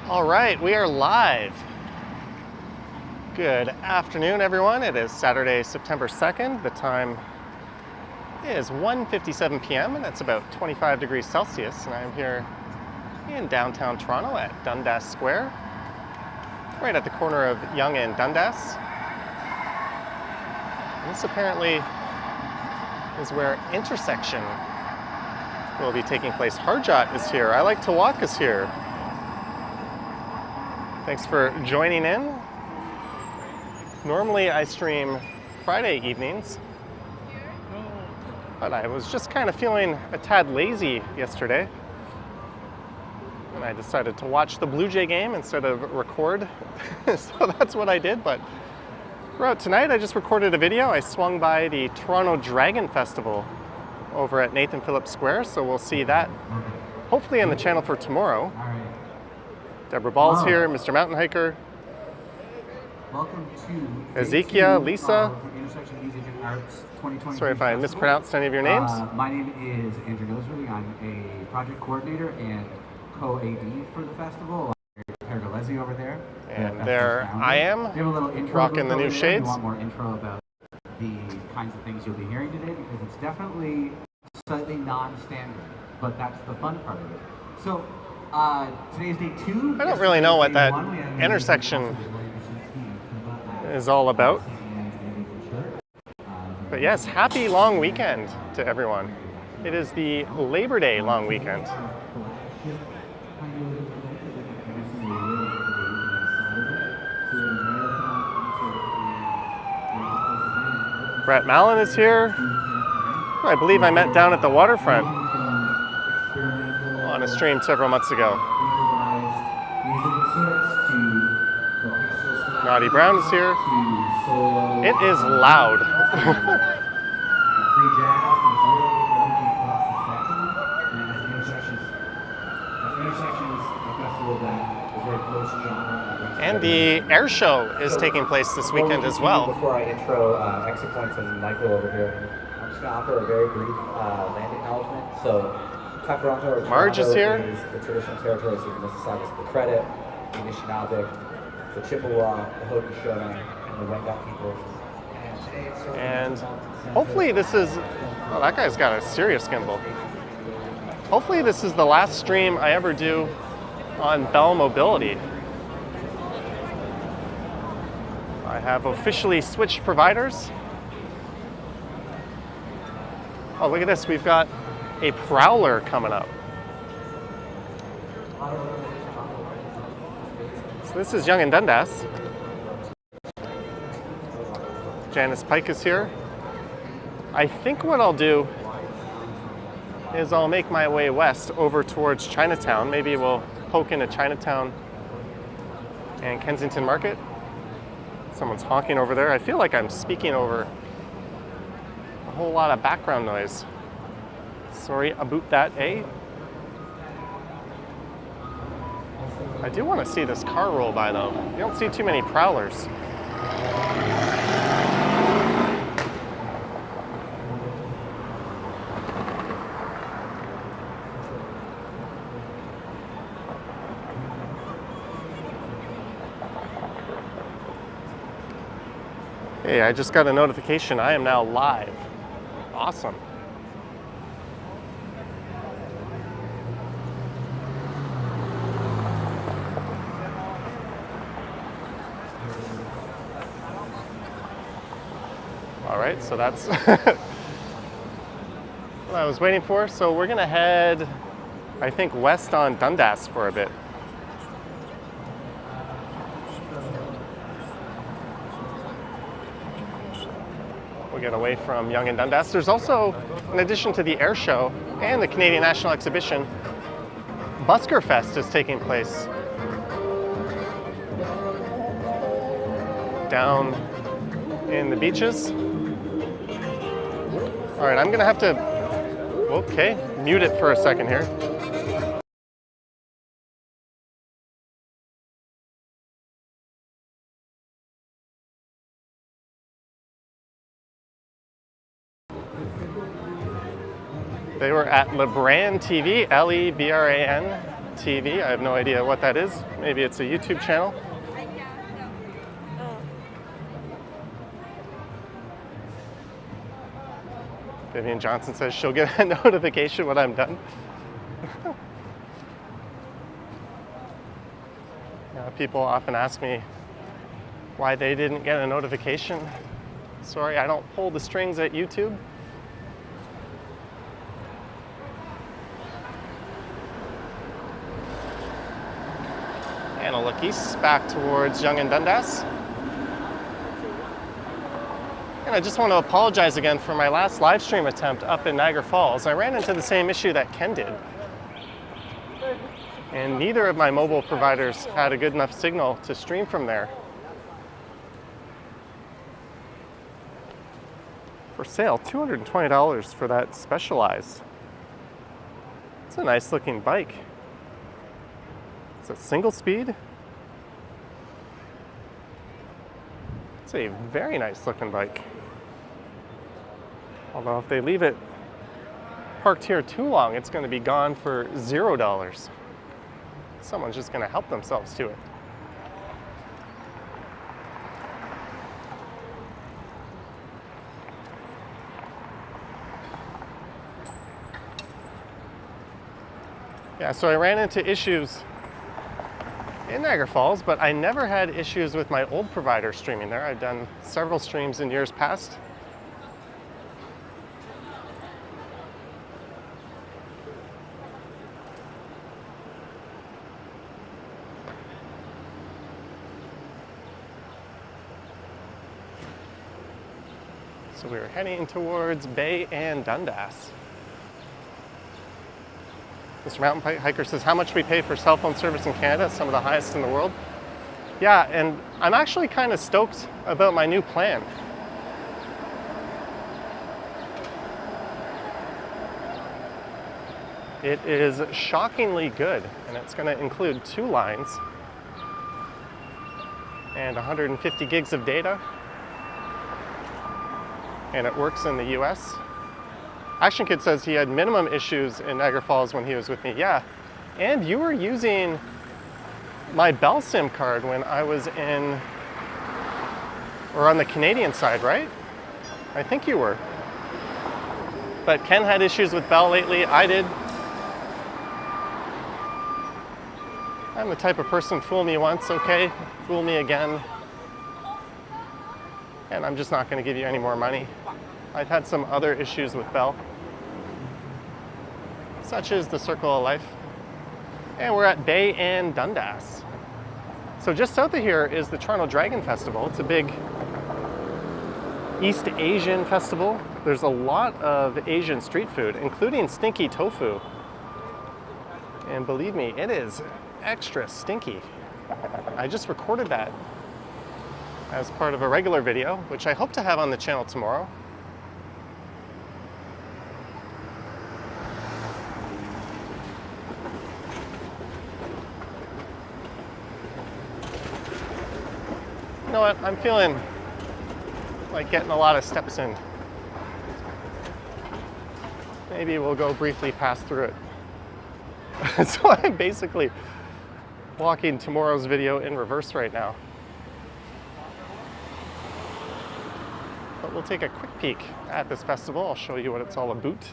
All right, we are live. Good afternoon, everyone. It is Saturday, September 2nd. The time is 1:57 p.m. and it's about 25 degrees Celsius. And I'm here in downtown Toronto at Dundas Square, right at the corner of Yonge and Dundas. And this apparently is where intersection will be taking place. Harjot is here. I Like to Walk is here. Thanks for joining in. Normally I stream Friday evenings, but I was just kind of feeling a tad lazy yesterday, and I decided to watch the Blue Jay game instead of record. So that's what I did. But throughout tonight I just recorded a video. I swung by the Toronto Dragon Festival over at Nathan Phillips Square, so we'll see that hopefully on the channel for tomorrow. Deborah Ball's here, Mr. Mountain Hiker. Welcome to Ezekiel, Lisa. Intersection Music and Arts 2023. Sorry if I mispronounced any of your names. My name is Andrew Nosery. I'm a project coordinator and co-AD for the festival. Pergolesi over there. And there I am, we have a little intro rocking the new shades. We want more intro about the kinds of things you'll be hearing today, because it's definitely slightly non-standard, but that's the fun part of it. So, today's day 2. I don't really know what that intersection is all about. But yes, happy long weekend to everyone. It is the Labor Day long weekend. Brett Mallon is here. I believe I met down at the waterfront on a stream several months ago. Naughty Brown is here. It is loud. And the air show is taking place this weekend as well. Before I intro Exequence and Michael over here, I'm just going to offer a very brief land acknowledgement. So, Toronto, or Marge is here. Is the traditional territories of the Mississaugas, the Credit, the Anishinaabe, the Chippewa, the Haudenosaunee, and the Wendat peoples. And hopefully this is, oh, that guy's got a serious gimbal. Hopefully this is the last stream I ever do on Bell Mobility. I have officially switched providers. Oh, look at this. We've got a prowler coming up. So this is Yonge and Dundas. Janice Pike is here. I think what I'll do is I'll make my way west over towards Chinatown. Maybe we'll poke into Chinatown and Kensington Market. Someone's honking over there. I feel like I'm speaking over a whole lot of background noise. Sorry about that, eh? I do want to see this car roll by though. You don't see too many prowlers. Hey, I just got a notification. I am now live. Awesome. All right, so that's what I was waiting for. So we're gonna head, I think, west on Dundas for a bit. We'll get away from Yonge and Dundas. There's also, in addition to the air show and the Canadian National Exhibition, Busker Fest is taking place down in the beaches. All right, I'm gonna have to, okay, mute it for a second here. They were at Lebran TV, Lebran TV. I have no idea what that is. Maybe it's a YouTube channel. Vivian Johnson says she'll get a notification when I'm done. People often ask me why they didn't get a notification. Sorry, I don't pull the strings at YouTube. And a look east, back towards Yonge and Dundas. And I just want to apologize again for my last live stream attempt up in Niagara Falls. I ran into the same issue that Ken did. And neither of my mobile providers had a good enough signal to stream from there. For sale, $220 for that Specialized. It's a nice looking bike. It's a single speed. It's a very nice looking bike. Although if they leave it parked here too long, it's going to be gone for $0. Someone's just going to help themselves to it. Yeah, so I ran into issues in Niagara Falls, but I never had issues with my old provider streaming there. I've done several streams in years past. So we were heading towards Bay and Dundas. Mr. Mountain Hiker says, how much we pay for cell phone service in Canada, some of the highest in the world. Yeah, and I'm actually kind of stoked about my new plan. It is shockingly good, and it's going to include 2 lines and 150 gigs of data. And it works in the US. Action Kid says he had minimum issues in Niagara Falls when he was with me. Yeah, and you were using my Bell SIM card when I was in, or on the Canadian side, right? I think you were. But Ken had issues with Bell lately. I did. I'm the type of person, fool me once, okay? Fool me again. And I'm just not going to give you any more money. I've had some other issues with Bell, such as the circle of life. And we're at Bay and Dundas. So just south of here is the Toronto Dragon Festival. It's a big East Asian festival. There's a lot of Asian street food, including stinky tofu. And believe me, it is extra stinky. I just recorded that as part of a regular video, which I hope to have on the channel tomorrow. You know what? I'm feeling like getting a lot of steps in. Maybe we'll go briefly pass through it. So I'm basically walking tomorrow's video in reverse right now. But we'll take a quick peek at this festival. I'll show you what it's all about.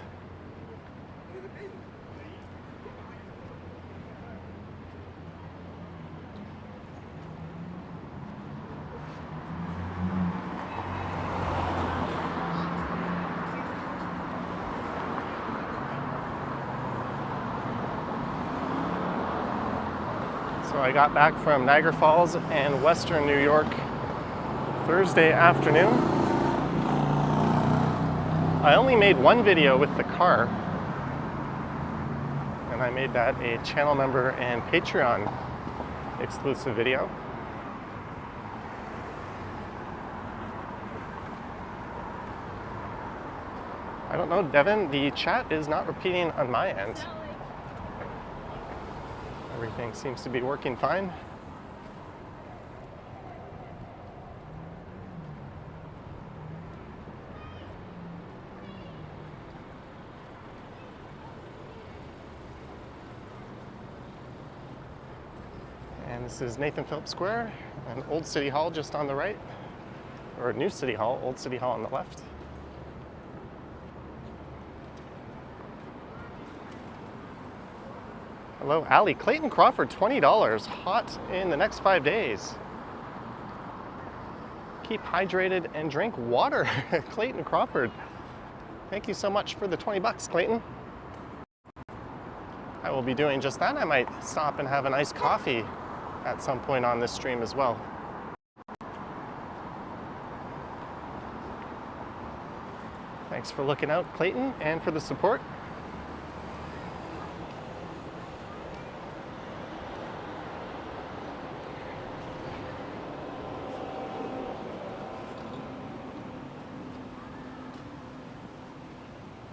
So I got back from Niagara Falls and Western New York Thursday afternoon. I only made one video with the car, and I made that a channel member and Patreon exclusive video. I don't know, Devin, the chat is not repeating on my end. Everything seems to be working fine. This is Nathan Phillips Square and Old City Hall just on the right, or New City Hall, Old City Hall on the left. Hello, Allie. Clayton Crawford, $20. Hot in the next 5 days. Keep hydrated and drink water. Clayton Crawford. Thank you so much for the 20 bucks, Clayton. I will be doing just that. I might stop and have a nice coffee at some point on this stream as well. Thanks for looking out, Clayton, and for the support.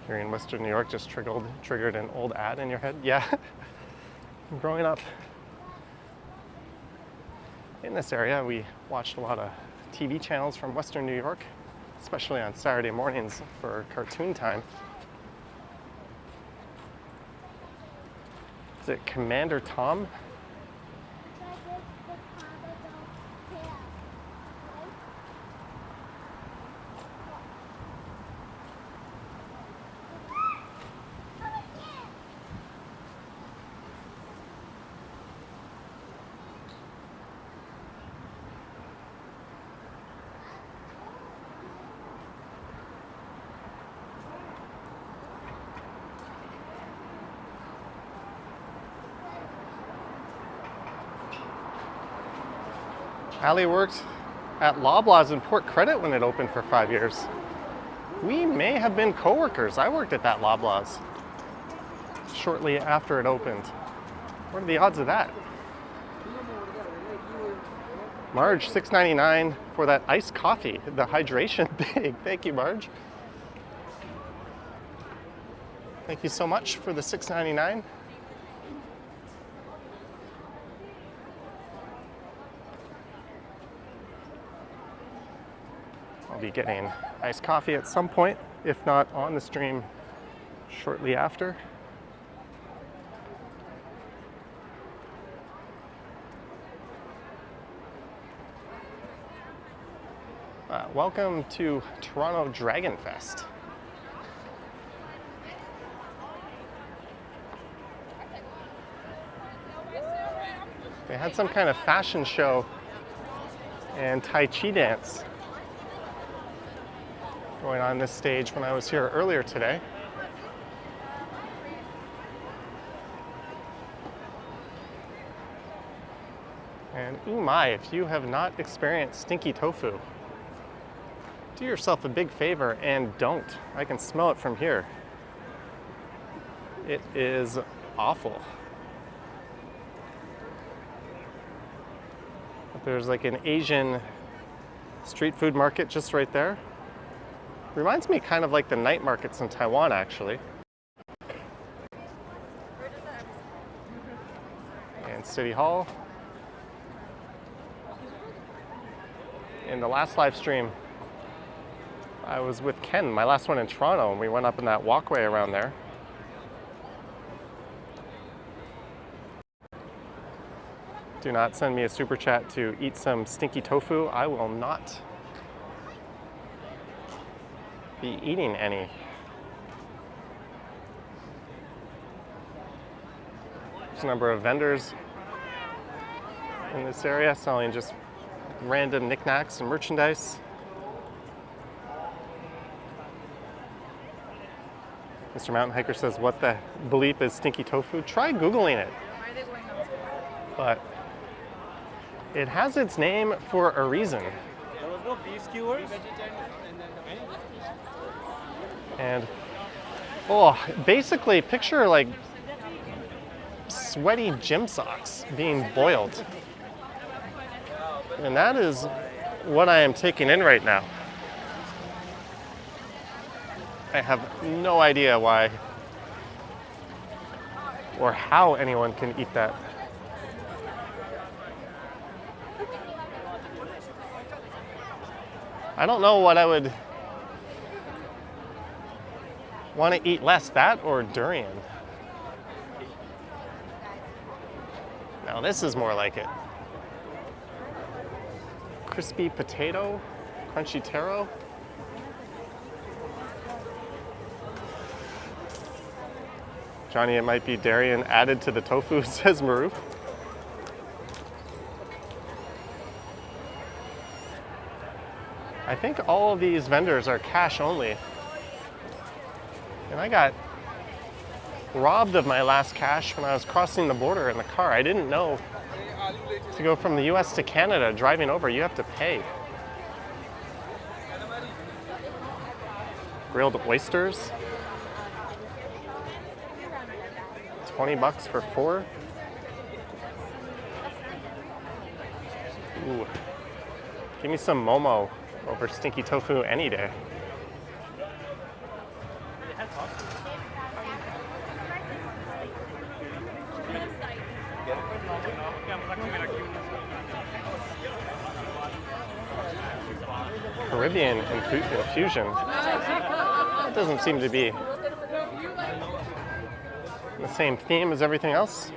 Here in Western New York just triggered an old ad in your head. Yeah, growing up in this area, we watched a lot of TV channels from Western New York, especially on Saturday mornings for cartoon time. Is it Commander Tom? Allie worked at Loblaws in Port Credit when it opened for 5 years. We may have been co-workers. I worked at that Loblaws shortly after it opened. What are the odds of that? Marge, $6.99 for that iced coffee, the hydration big. Thank you, Marge. Thank you so much for the $6.99. I'll be getting iced coffee at some point, if not on the stream shortly after. Welcome to Toronto Dragon Fest. They had some kind of fashion show and Tai Chi dance going on this stage when I was here earlier today. And ooh my, if you have not experienced stinky tofu, do yourself a big favor and don't. I can smell it from here. It is awful. There's like an Asian street food market just right there. Reminds me kind of like the night markets in Taiwan, actually. And City Hall. In the last live stream, I was with Ken, my last one in Toronto, and we went up in that walkway around there. Do not send me a super chat to eat some stinky tofu. I will not be eating any. There's a number of vendors in this area selling just random knickknacks and merchandise. Mr. Mountain Hiker says, what the bleep is stinky tofu? Try Googling it. Why are they going on? But it has its name for a reason. There was no beef skewers. And, oh, basically picture like sweaty gym socks being boiled. And that is what I am taking in right now. I have no idea why or how anyone can eat that. I don't know what I would want to eat less, that or durian. Now this is more like it. crispy potato, crunchy taro. Johnny, it might be dairy added to the tofu, says Maroof. I think all of these vendors are cash only. And I got robbed of my last cash when I was crossing the border in the car. I didn't know to go from the US to Canada, driving over, you have to pay. Grilled oysters. 20 bucks for 4. Ooh. Give me some momo over stinky tofu any day. Caribbean infusion. It doesn't seem to be the same theme as everything else.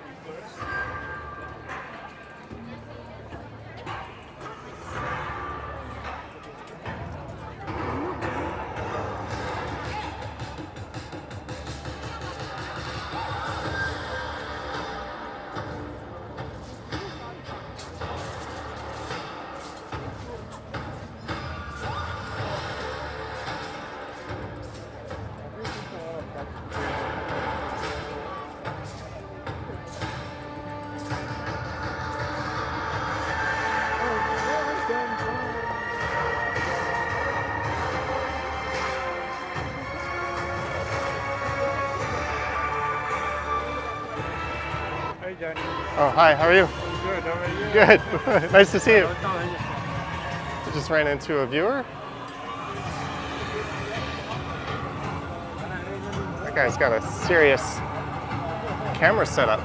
Hi, Johnny. Oh, hi, how are you? Good, how are you? Good. Nice to see you. I just ran into a viewer. That guy's got a serious camera setup.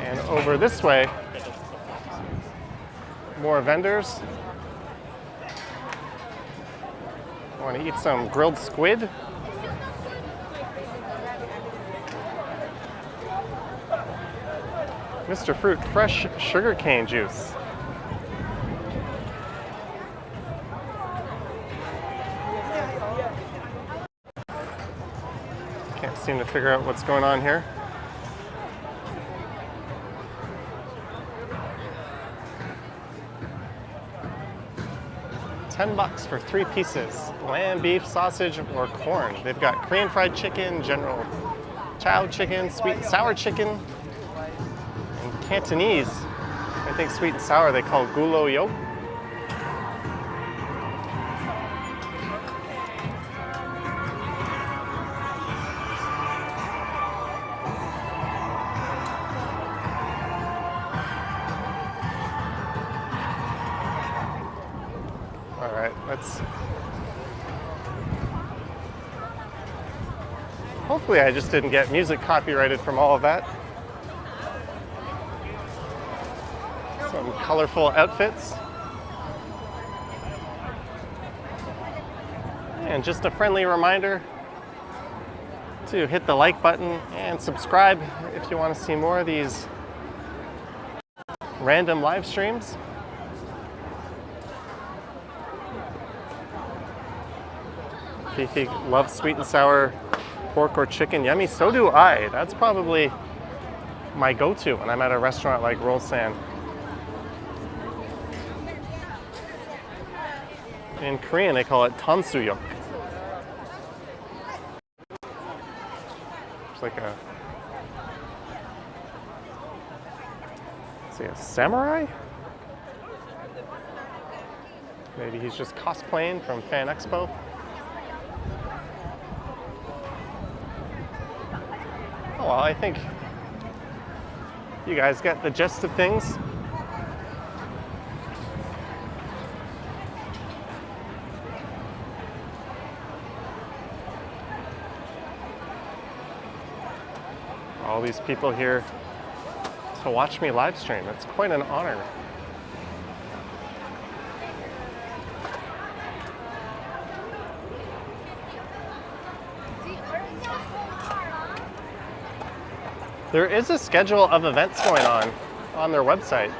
And over this way, more vendors. I want to eat some grilled squid. Mr. Fruit fresh sugarcane juice. Can't seem to figure out what's going on here. $10 for 3 pieces, lamb, beef, sausage, or corn. They've got Korean fried chicken, general chow chicken, sweet and sour chicken, and Cantonese. I think sweet and sour they call gulo yok. All right, let's. Hopefully I just didn't get music copyrighted from all of that. Some colorful outfits. And just a friendly reminder to hit the like button and subscribe if you want to see more of these random live streams. Fifi loves sweet and sour pork or chicken. Yummy, so do I. That's probably my go-to when I'm at a restaurant like Rolsan. In Korean, they call it tansuyuk. It's like a, is he a samurai? Maybe he's just cosplaying from Fan Expo. Oh, well, I think you guys get the gist of things. All these people here to watch me live stream. It's quite an honor. There is a schedule of events going on their website.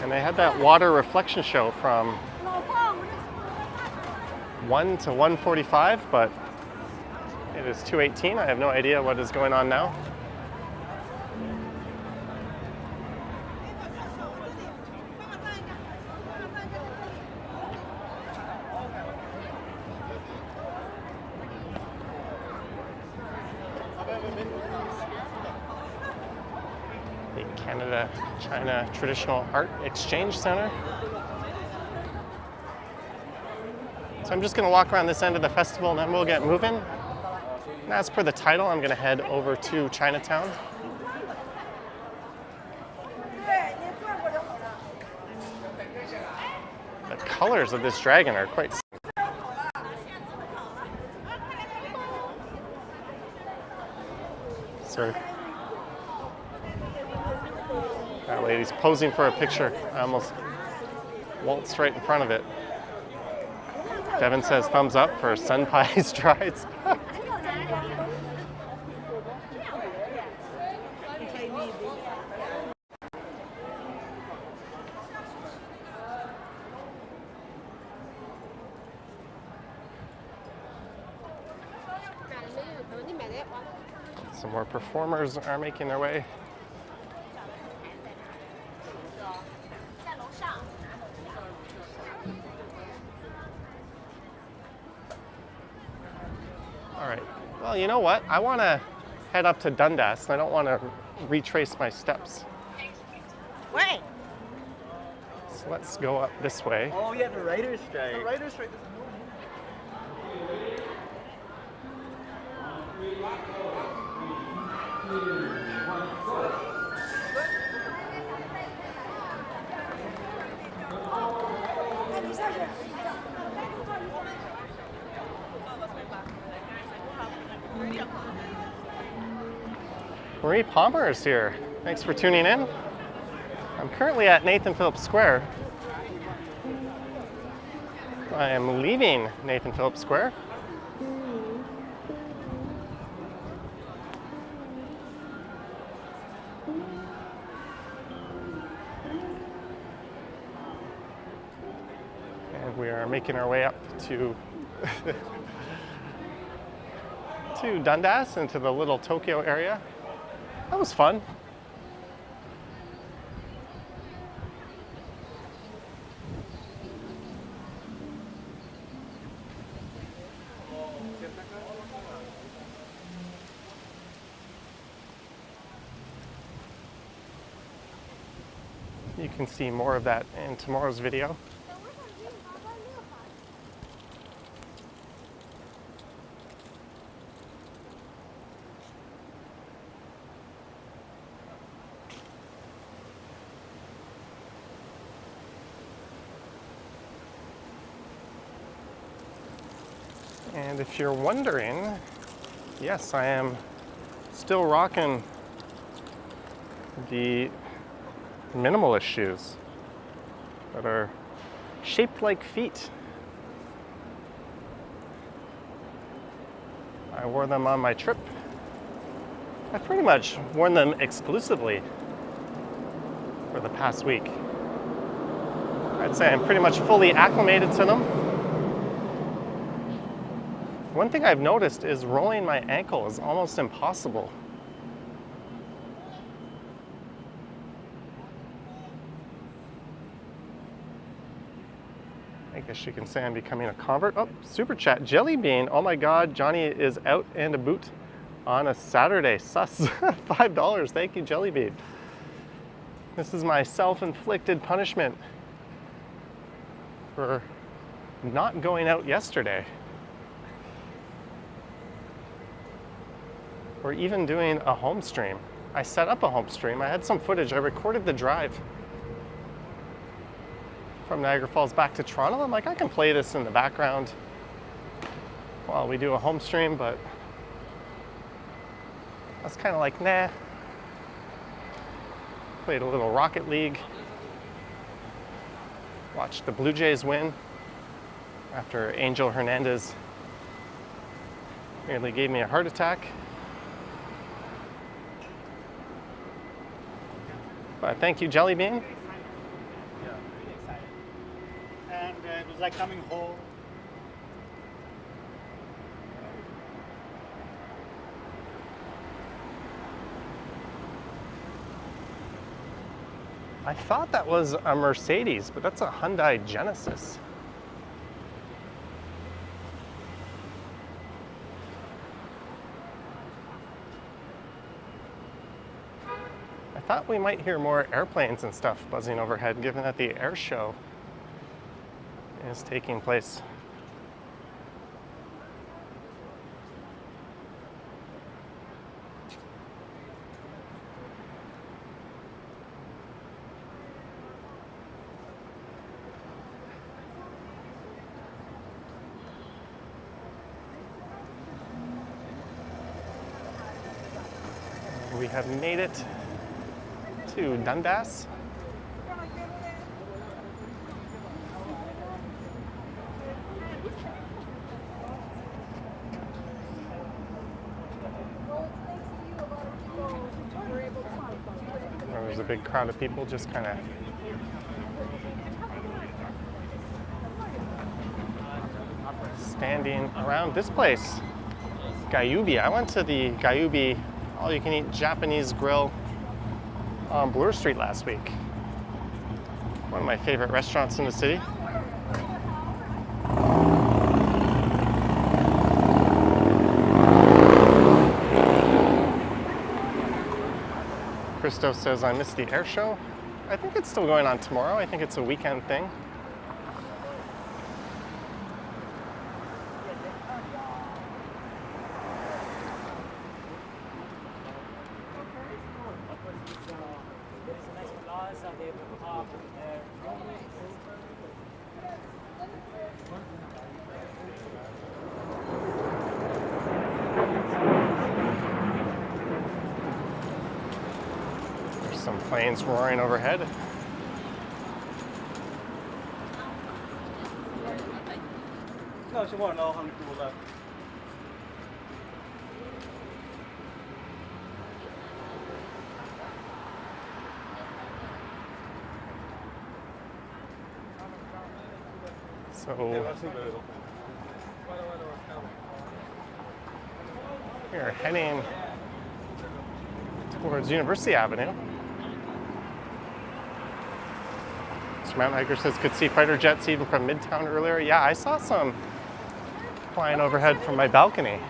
And they had that water reflection show from 1 to 1:45, but it is 2:18. I have no idea what is going on now. The Canada-China Traditional Art Exchange Center. So I'm just going to walk around this end of the festival and then we'll get moving. And as per the title, I'm going to head over to Chinatown. The colors of this dragon are quite sick. So that lady's posing for a picture. I almost waltzed right in front of it. Devin says thumbs up for sun pie strides. Some more performers are making their way. All right, well, you know what? I want to head up to Dundas, and I don't want to retrace my steps. Wait. So let's go up this way. Oh yeah, the writer's strike. The writer's strike. Marie Palmer is here. Thanks for tuning in. I'm currently at Nathan Phillips Square. I am leaving Nathan Phillips Square. And we are making our way up to to Dundas, into the little Tokyo area. That was fun. You can see more of that in tomorrow's video. And if you're wondering, yes, I am still rocking the minimalist shoes that are shaped like feet. I wore them on my trip. I've pretty much worn them exclusively for the past week. I'd say I'm pretty much fully acclimated to them. One thing I've noticed is rolling my ankle is almost impossible. I guess you can say I'm becoming a convert. Oh, super chat. Jelly Bean. Oh my God, Johnny is out and about on a Saturday. Sus. $5. Thank you, Jelly Bean. This is my self-inflicted punishment for not going out yesterday. We're even doing a home stream. I set up a home stream. I had some footage. I recorded the drive from Niagara Falls back to Toronto. I'm like, I can play this in the background while we do a home stream, but I was kind of like, nah. Played a little Rocket League. Watched the Blue Jays win after Angel Hernandez nearly gave me a heart attack. But thank you, Jelly Bean. Yeah, really excited. And it was like coming home. I thought that was a Mercedes, but that's a Hyundai Genesis. I thought we might hear more airplanes and stuff buzzing overhead, given that the air show is taking place. We have made it to Dundas. There's a big crowd of people just kind of standing around this place, Gyubi. I went to the Gyubi all-you-can-eat Japanese grill on Bloor Street last week. One of my favorite restaurants in the city. Christoph says, I missed the air show. I think it's still going on tomorrow. I think it's a weekend thing. There's some planes roaring overhead. No, she won't know how many people left. So we're heading towards University Avenue. Mr. Mountain Hiker says could see fighter jets even from Midtown earlier. Yeah, I saw some flying overhead from my balcony.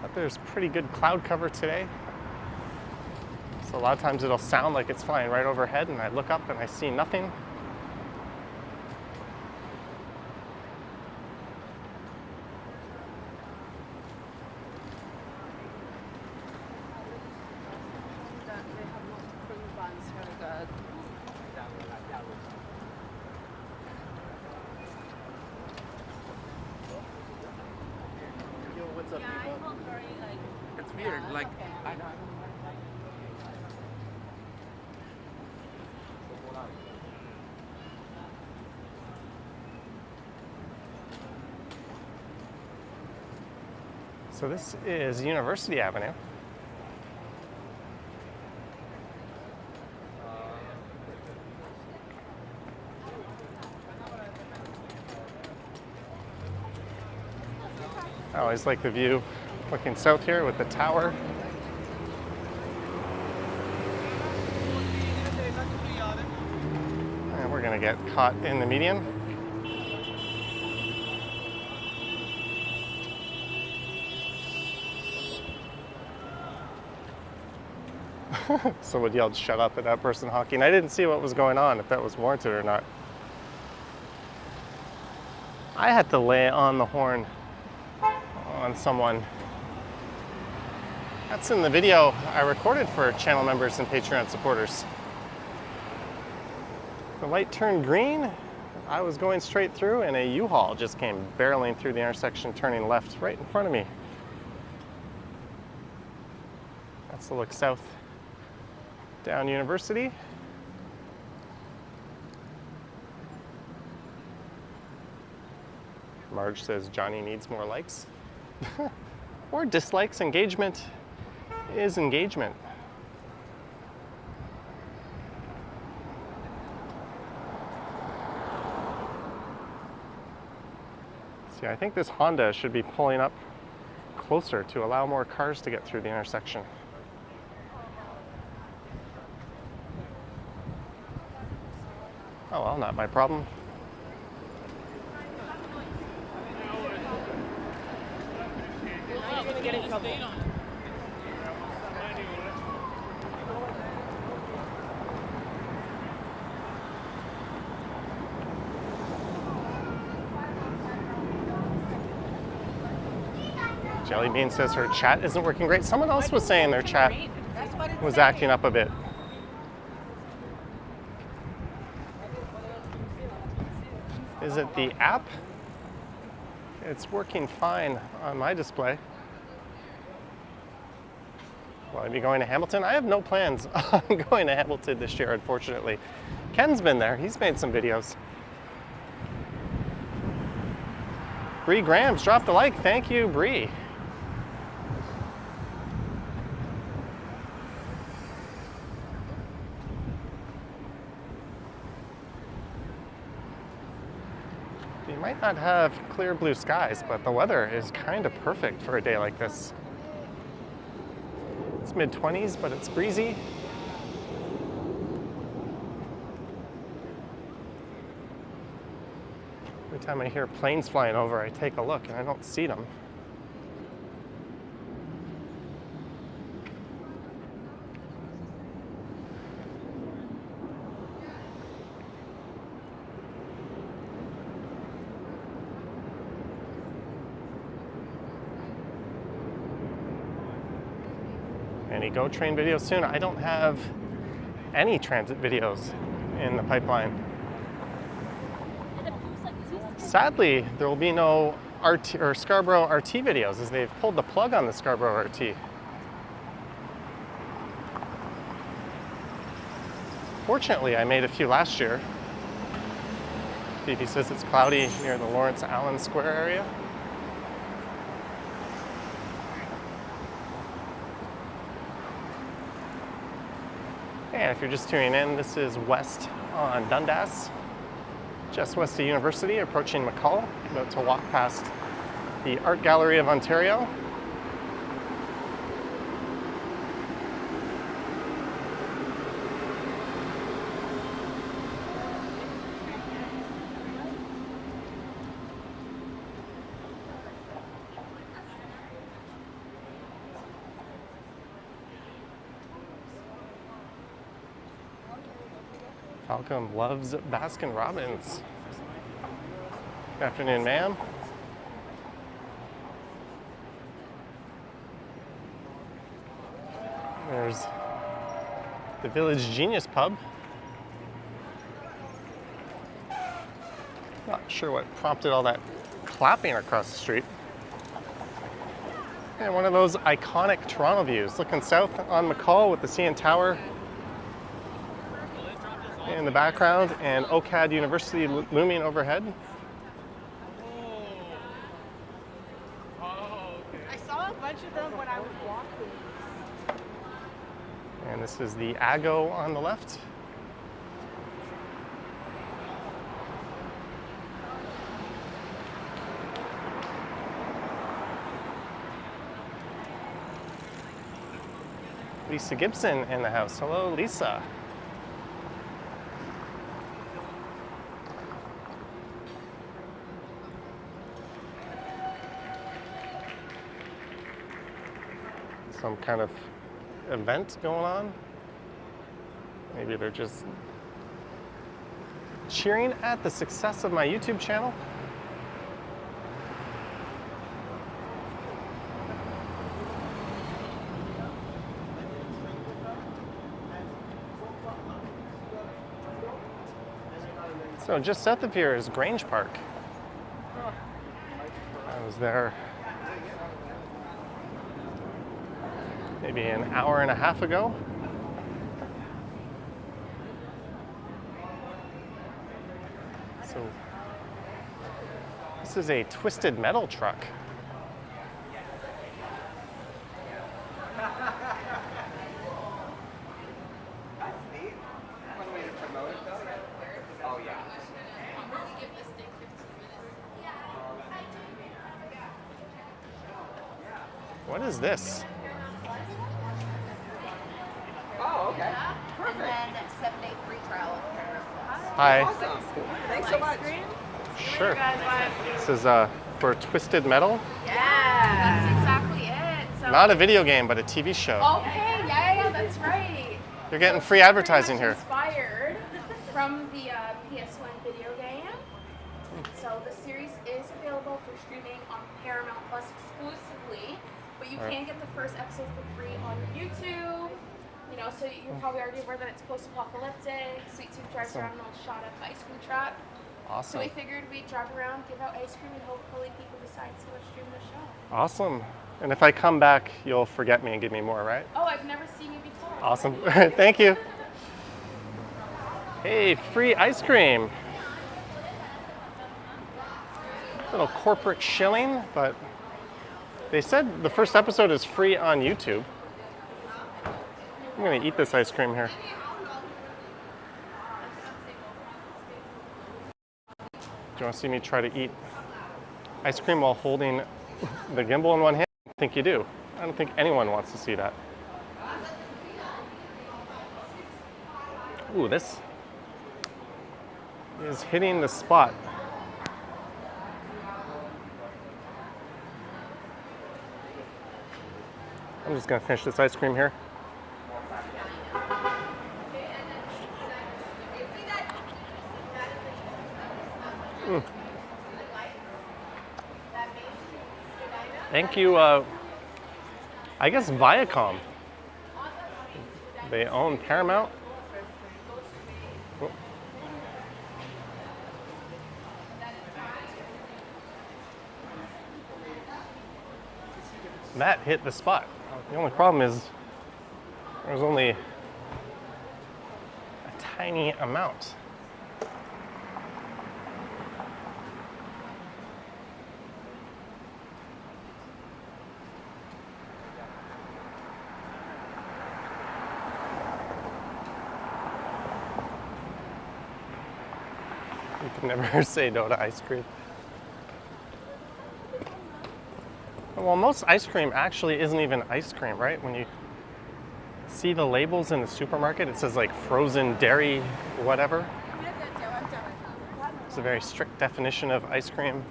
But there's pretty good cloud cover today. So a lot of times it'll sound like it's flying right overhead, and I look up and I see nothing. Yo, what's up, people? It's weird, like, I know. So this is University Avenue. I always like the view looking south here with the tower. And we're gonna get caught in the median. Someone yelled, "Shut up," at that person honking. I didn't see what was going on, if that was warranted or not. I had to lay on the horn on someone. That's in the video I recorded for channel members and Patreon supporters. The light turned green. I was going straight through and a U-Haul just came barreling through the intersection, turning left right in front of me. That's the look south down University. Marge says Johnny needs more likes. Or dislikes. Engagement is engagement. See, I think this Honda should be pulling up closer to allow more cars to get through the intersection. Oh well, not my problem. Jelly Bean says her chat isn't working great. Someone else was saying their chat was acting up a bit. Is it the app? It's working fine on my display. Will I be going to Hamilton? I have no plans on going to Hamilton this year, unfortunately. Ken's been there. He's made some videos. Bree Grams dropped a like. Thank you, Bree. You might not have clear blue skies, but the weather is kind of perfect for a day like this. It's mid-20s, but it's breezy. Every time I hear planes flying over, I take a look and I don't see them. Any GO train videos soon? I don't have any transit videos in the pipeline. Sadly, there will be no RT or Scarborough RT videos as they've pulled the plug on the Scarborough RT. Fortunately, I made a few last year. Phoebe says it's cloudy near the Lawrence Allen Square area. And if you're just tuning in, this is west on Dundas, just west of University, approaching McCall, about to walk past the Art Gallery of Ontario. Malcolm loves Baskin Robbins. Good afternoon, ma'am. There's the Village Genius Pub. Not sure what prompted all that clapping across the street. And one of those iconic Toronto views, looking south on McCall with the CN Tower in the background and OCAD University looming overhead. I saw a bunch of them when I was walking. And this is the AGO on the left. Lisa Gibson in the house. Hello, Lisa. Some kind of event going on. Maybe they're just cheering at the success of my YouTube channel. So just south of here is Grange Park. I was there maybe an hour and a half ago. So this is a Twisted Metal truck. What is this? Oh, okay. And then 7-day free trial of Paramount Plus. Hi. Awesome. Thanks so much. Sure. This is for Twisted Metal. Yeah, that's exactly it. So Not a video game, but a TV show. okay, yeah, that's right. You're getting So free it's advertising very here. much inspired from the PS1 video game. So the series is available for streaming on Paramount Plus exclusively, but you Right. can get the first episode for free on YouTube. You know, so you're probably already aware that it's post-apocalyptic. Sweet Tooth drives Awesome. around in a little shot-up ice cream truck. So Awesome. we figured we'd drive around, give out ice cream, and hopefully people decide to stream the show. Awesome. And if I come back, you'll forget me and give me more, right? Oh, I've never seen you before. Awesome. Thank you. Hey, free ice cream. Little corporate shilling, but they said the first episode is free on YouTube. I'm gonna eat this ice cream here. Do you want to see me try to eat ice cream while holding the gimbal in one hand? I think you do. I don't think anyone wants to see that. Ooh, this is hitting the spot. I'm just gonna finish this ice cream here. Thank you, I guess Viacom. They own Paramount. Oh. That hit the spot. The only problem is there's only a tiny amount. You can never say no to ice cream. Well, most ice cream actually isn't even ice cream, right? When you see the labels in the supermarket, it says like frozen dairy, whatever. It's a very strict definition of ice cream.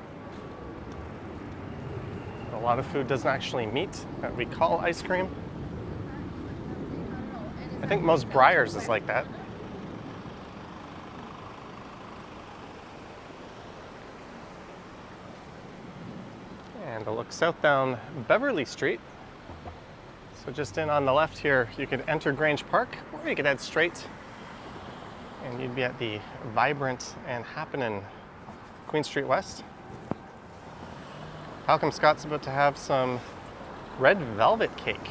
A lot of food doesn't actually meet that we call ice cream. I think most Breyers is like that. And a look south down Beverly Street. So just in on the left here, you could enter Grange Park, or you could head straight and you'd be at the vibrant and happening Queen Street West. Falcom Scott's about to have some red velvet cake.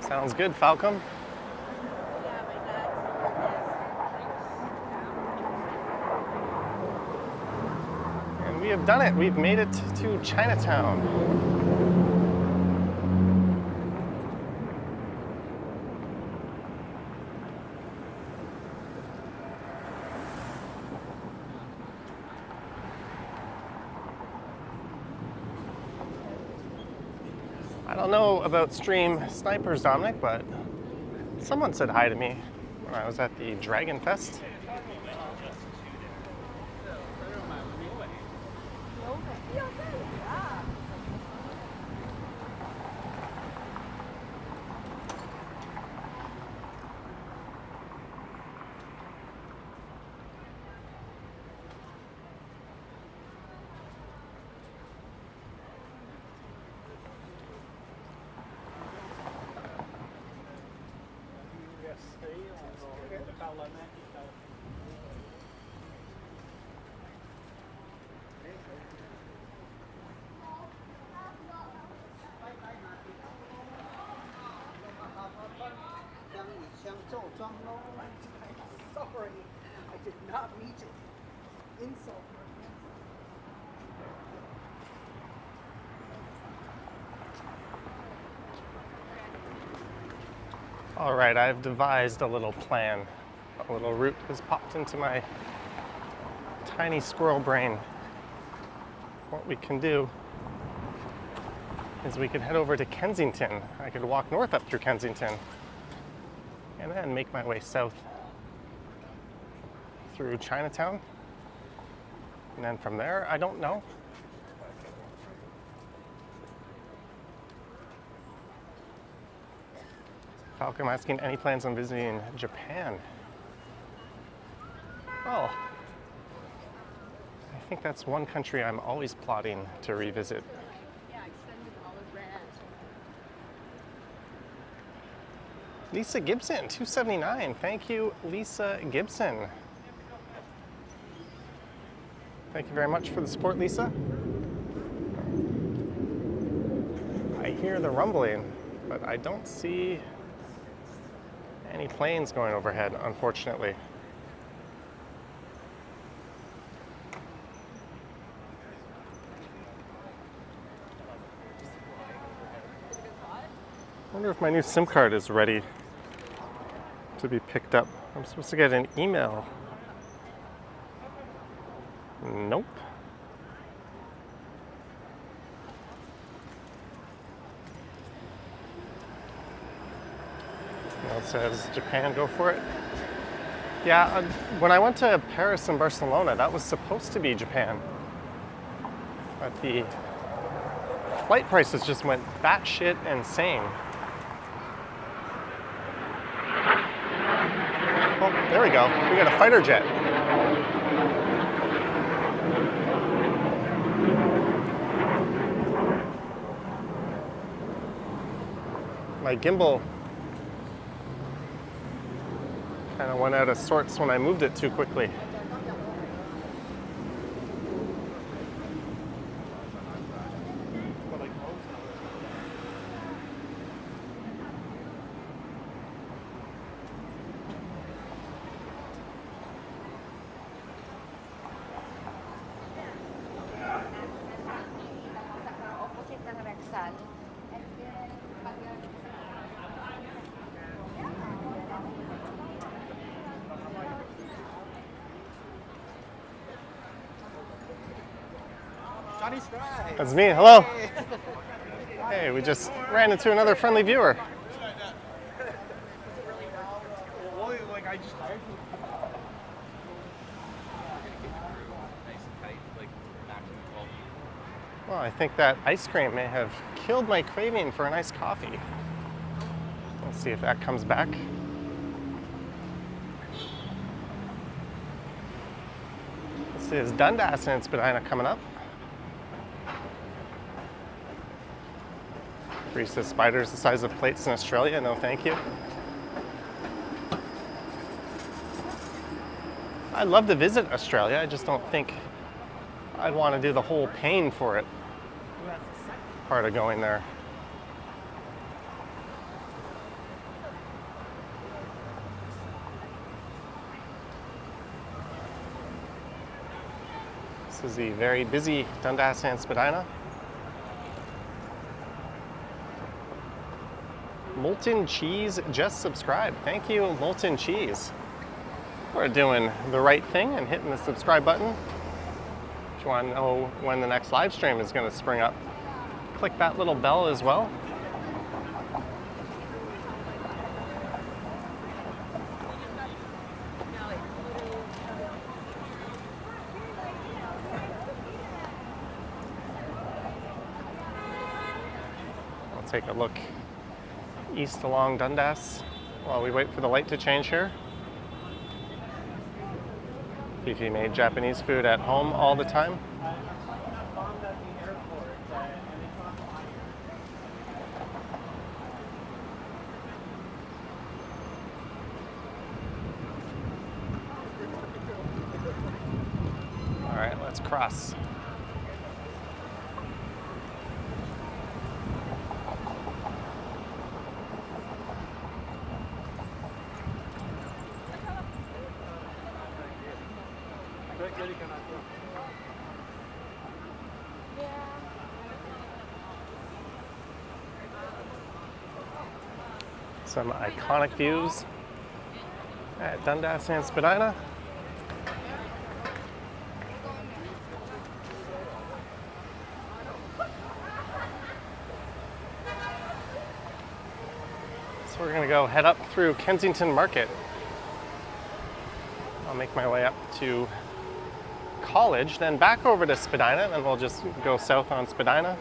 Sounds good, Falcom. And we have done it. We've made it to Chinatown. I don't know about stream snipers, Dominic, but someone said hi to me when I was at the Dragon Fest. Sorry, I did not mean to insult her. All right, I've devised a little plan. A little route has popped into my tiny squirrel brain. What we can do is we could head over to Kensington. I could walk north up through Kensington and then make my way south through Chinatown. And then from there, I don't know. Falcon asking any plans on visiting Japan. Oh, I think that's one country I'm always plotting to revisit. Lisa Gibson, $2.79. Thank you, Lisa Gibson. Thank you very much for the support, Lisa. I hear the rumbling, but I don't see any planes going overhead, unfortunately. I wonder if my new SIM card is ready to be picked up. I'm supposed to get an email. Nope. Now it says Japan, go for it. Yeah, when I went to Paris and Barcelona, that was supposed to be Japan. But the flight prices just went batshit insane. Oh, there we go. We got a fighter jet. My gimbal kind of went out of sorts when I moved it too quickly. That's me. Hello. Hey, we just ran into another friendly viewer. Well, I think that ice cream may have killed my craving for an iced coffee. Let's see if that comes back. This is Dundas and Spadina coming up. Bree says spiders the size of plates in Australia. No, thank you. I'd love to visit Australia. I just don't think I'd want to do the whole paying for it part of going there. This is the very busy Dundas and Spadina. Molten Cheese just subscribed. Thank you, Molten Cheese. We're doing the right thing and hitting the subscribe button. If you want to know when the next live stream is going to spring up, click that little bell as well. I'll take a look east along Dundas while we wait for the light to change here. Fifi made Japanese food at home all the time. let's cross. Some iconic views at Dundas and Spadina. So we're gonna go head up through Kensington Market. I'll make my way up to College, then back over to Spadina, then we'll just go south on Spadina.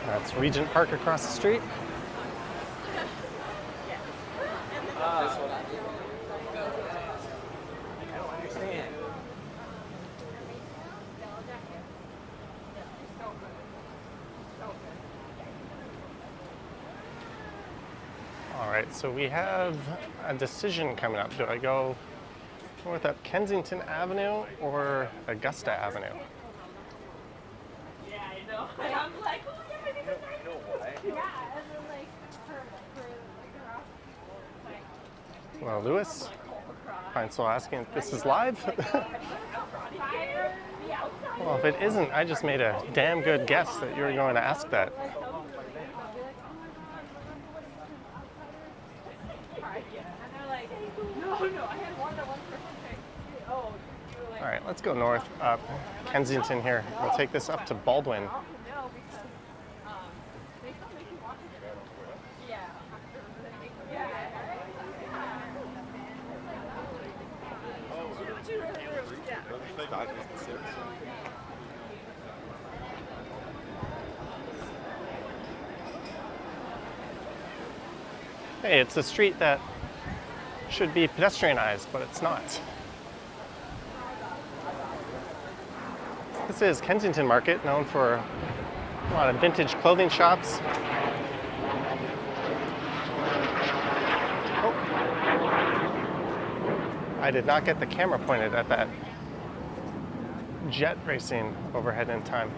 That's Regent Park across the street. All right, so we have a decision coming up. Do I go north up Kensington Avenue or Augusta Avenue? Yeah, I know. I'm like, oh yeah, maybe this is yeah, and then like Well, Lewis, I'm still asking if this is live. Well, if it isn't, I just made a damn good guess that you were going to ask that. All right, let's go north up Kensington here. We'll take this up to Baldwin. Hey, it's a street that should be pedestrianized, but it's not. This is Kensington Market, known for a lot of vintage clothing shops. Oh. I did not get the camera pointed at that jet racing overhead in time.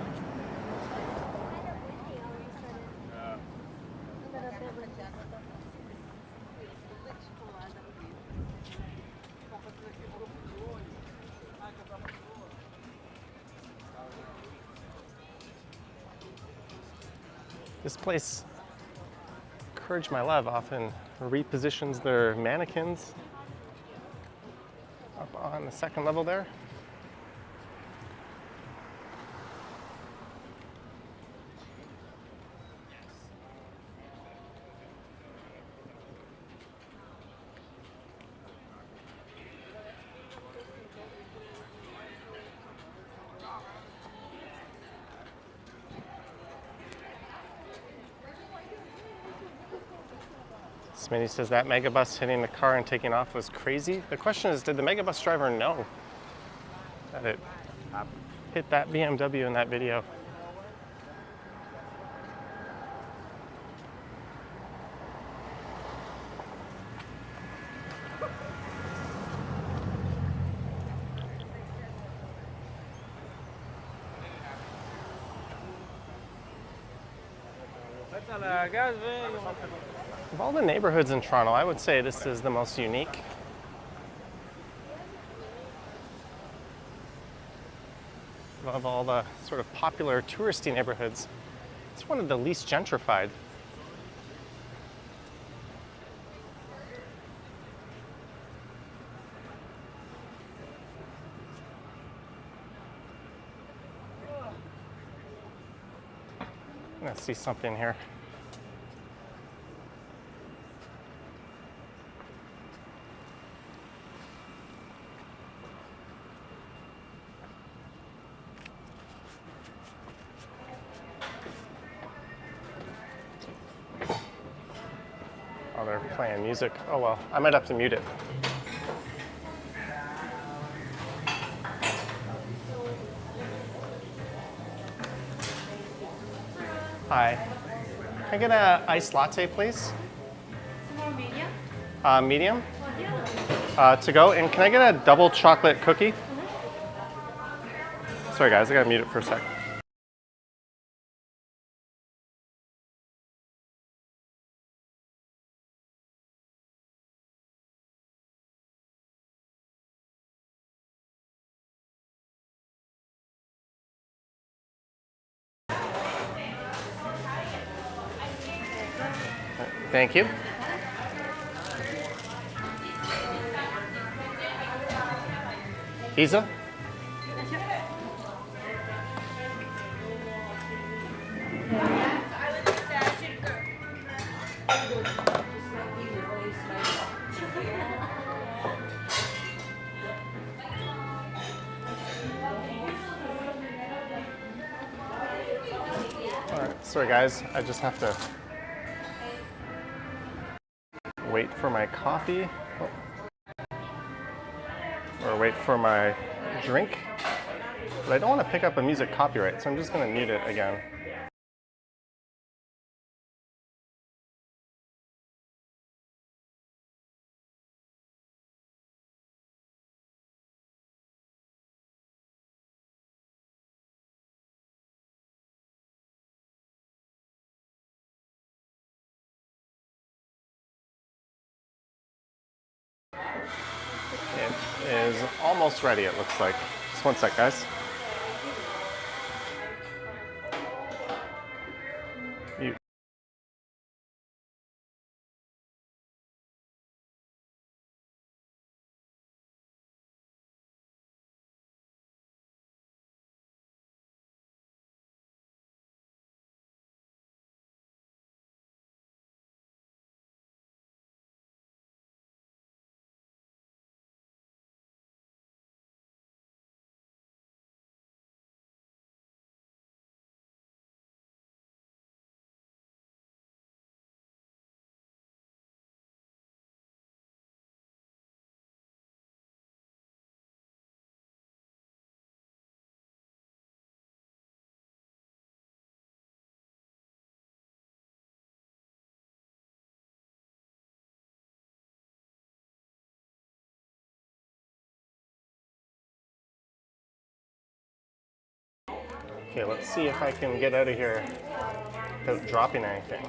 This place, Courage My Love, often repositions their mannequins up on the second level there. Smitty says that megabus hitting the car and taking off was crazy. The question is, did the megabus driver know that it hit that BMW in that video? Of all the neighborhoods in Toronto, I would say this is the most unique. Of all the sort of popular touristy neighborhoods, it's one of the least gentrified. I'm gonna see something here. Oh, they're playing music. Oh well, I might have to mute it. Hi. Can I get an iced latte, please? Medium? Medium? To go. And can I get a double chocolate cookie? Sorry guys, I gotta mute it for a sec. Thank you. Isa? All right, sorry guys, I just have to wait for my coffee. Or wait for my drink. But I don't want to pick up a music copyright, so I'm just going to mute it again. It is almost ready, it looks like. Just one sec, guys. Mute. Okay, let's see if I can get out of here without dropping anything.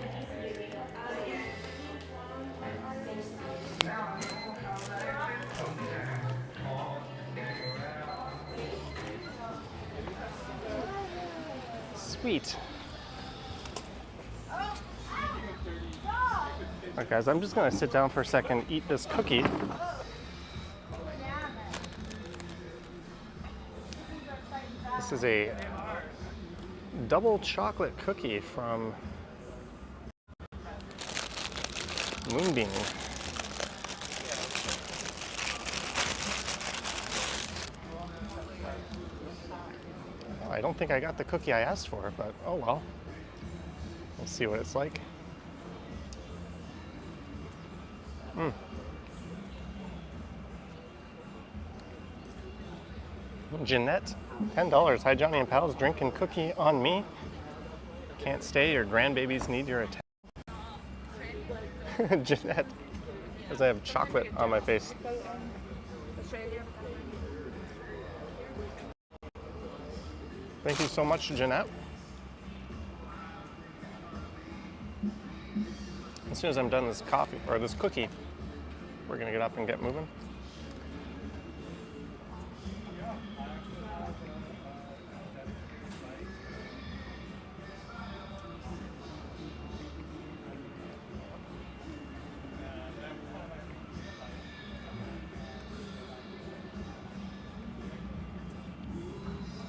Sweet. Alright guys, I'm just gonna sit down for a second, eat this cookie. This is a double chocolate cookie from Moonbeam. Well, I don't think I got the cookie I asked for, but oh well. We'll see what it's like. Jeanette, $10. Hi, Johnny and Pals. Drink and cookie on me. Can't stay. Your grandbabies need your attention. Jeanette, because I have chocolate on my face. Thank you so much, Jeanette. As soon as I'm done this coffee or this cookie, we're gonna get up and get moving.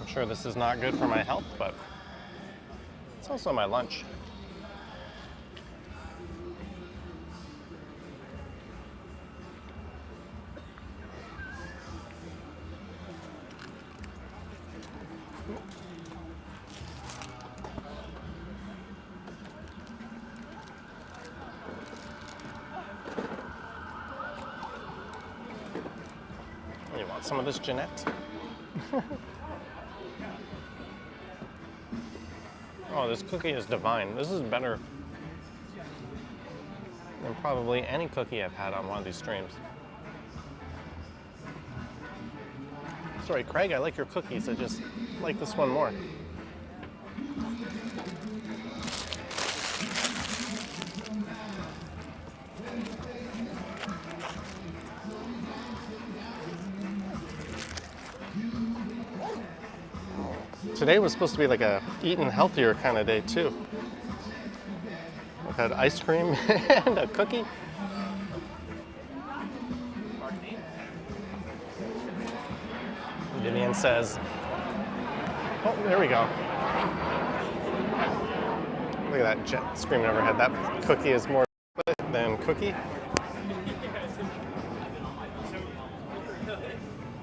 I'm sure this is not good for my health, but it's also my lunch. You want some of this, Jeanette? Oh, this cookie is divine. This is better than probably any cookie I've had on one of these streams. Sorry, Craig, I like your cookies. I just like this one more. Today was supposed to be like a eating healthier kind of day too. I've had ice cream and a cookie. Vivian says, oh, there we go. Look at that jet screaming overhead. That cookie is more than cookie.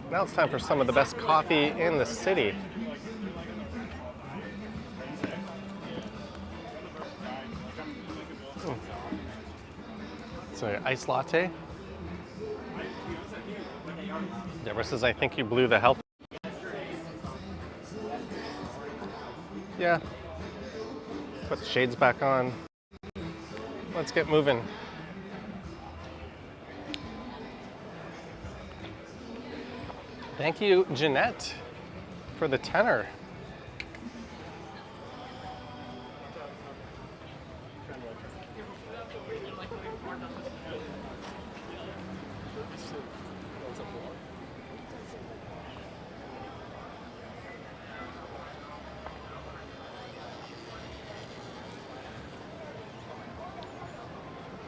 Now it's time for some of the best coffee in the city. So iced latte. Deborah says, I think you blew the health. Yeah. Put the shades back on. Let's get moving. Thank you, Jeanette, for the tenor.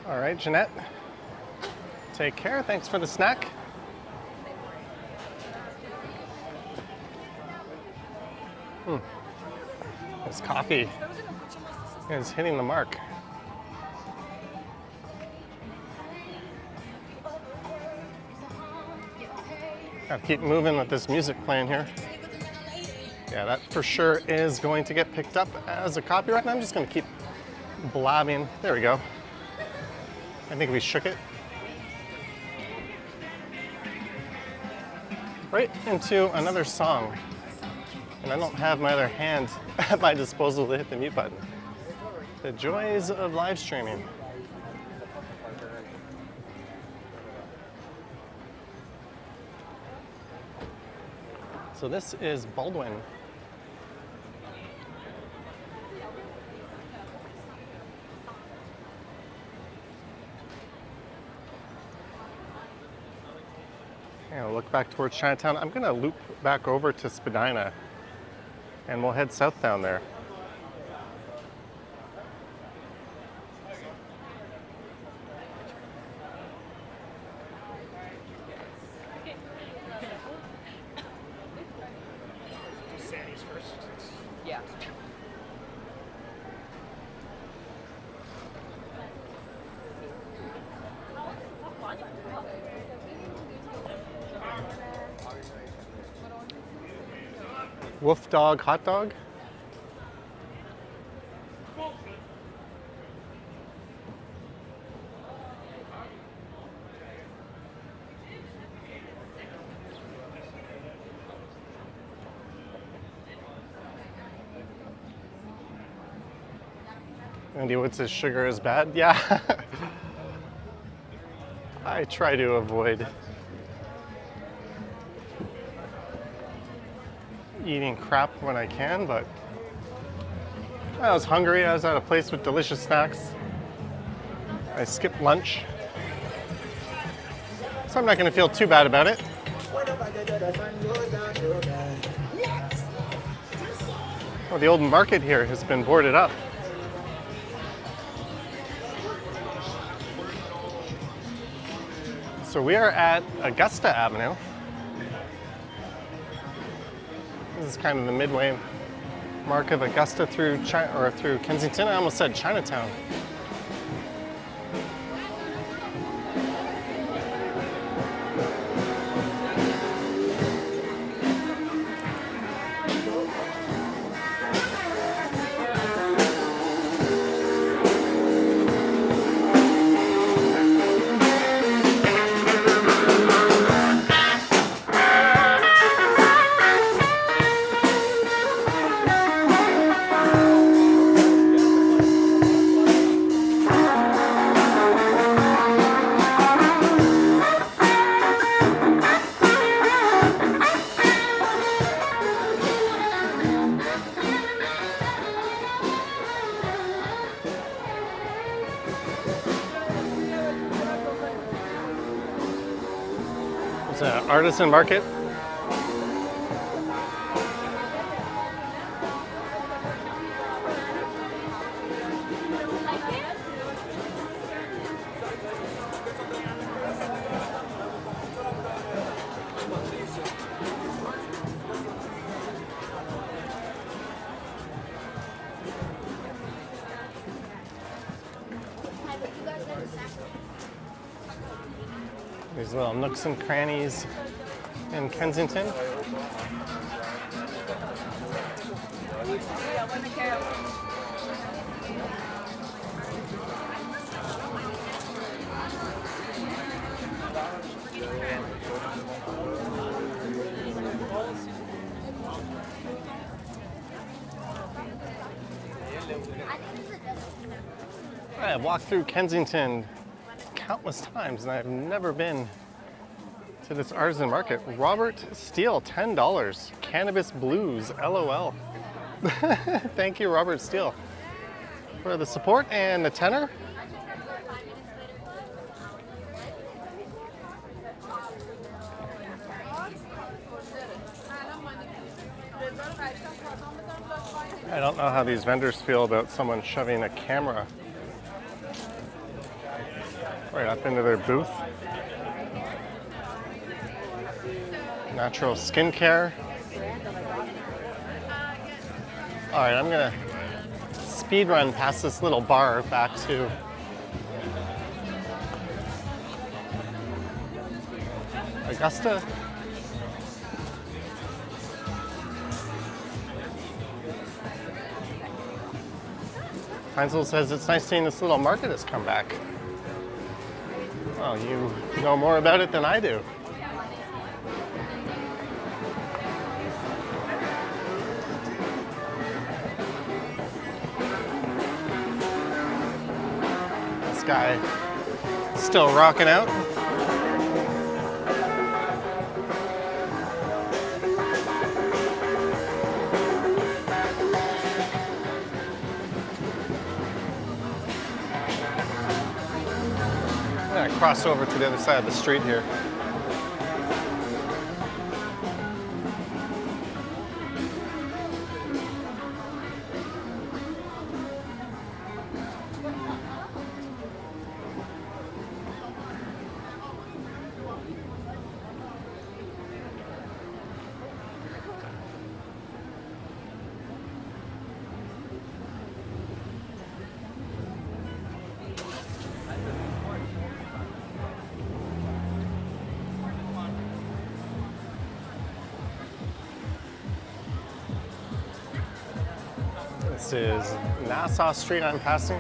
All right, Jeanette, take care. Thanks for the snack. This coffee is hitting the mark. Gotta keep moving with this music playing here. Yeah, that for sure is going to get picked up as a copyright, and I'm just gonna keep blabbing. There we go. I think we shook it right into another song. And I don't have my other hand at my disposal to hit the mute button. The joys of live streaming. So this is Baldwin. Yeah, look back towards Chinatown. I'm gonna loop back over to Spadina and we'll head south down there. Sandy's first. Yeah. Wolf dog, hot dog. Andy Wood says sugar is bad. Yeah. I try to avoid eating crap when I can, but I was hungry. I was at a place with delicious snacks. I skipped lunch, so I'm not going to feel too bad about it. Oh, the old market here has been boarded up. So we are at Augusta Avenue. This is kind of the midway mark of Augusta through through Kensington. I almost said Chinatown. artisan market. These little nooks and crannies in Kensington. I've walked through Kensington countless times and I've never been to this artisan market. Robert Steele, $10. Cannabis Blues, LOL. Thank you, Robert Steele, for the support and the tenor. I don't know how these vendors feel about someone shoving a camera right up into their booth. Natural skincare. All right, I'm gonna speed run past this little bar back to Augusta. Heinzel says it's nice seeing this little market has come back. Well, you know more about it than I do. This guy still rocking out. I'm gonna cross over to the other side of the street here. This is Nassau Street I'm passing.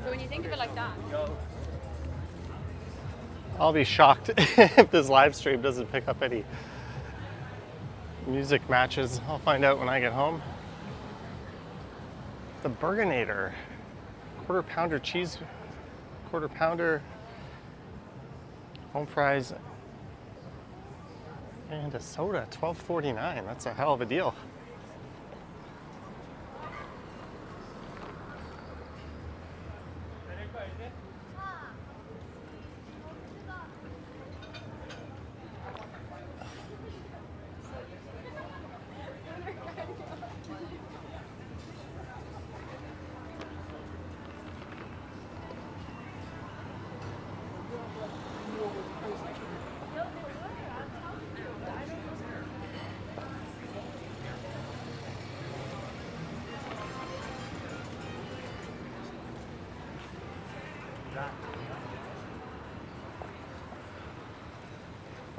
So when you think of it like that, I'll be shocked if this live stream doesn't pick up any music matches. I'll find out when I get home. The Burgonator, quarter pounder cheese, quarter pounder, home fries, and a soda, $12.49. That's a hell of a deal.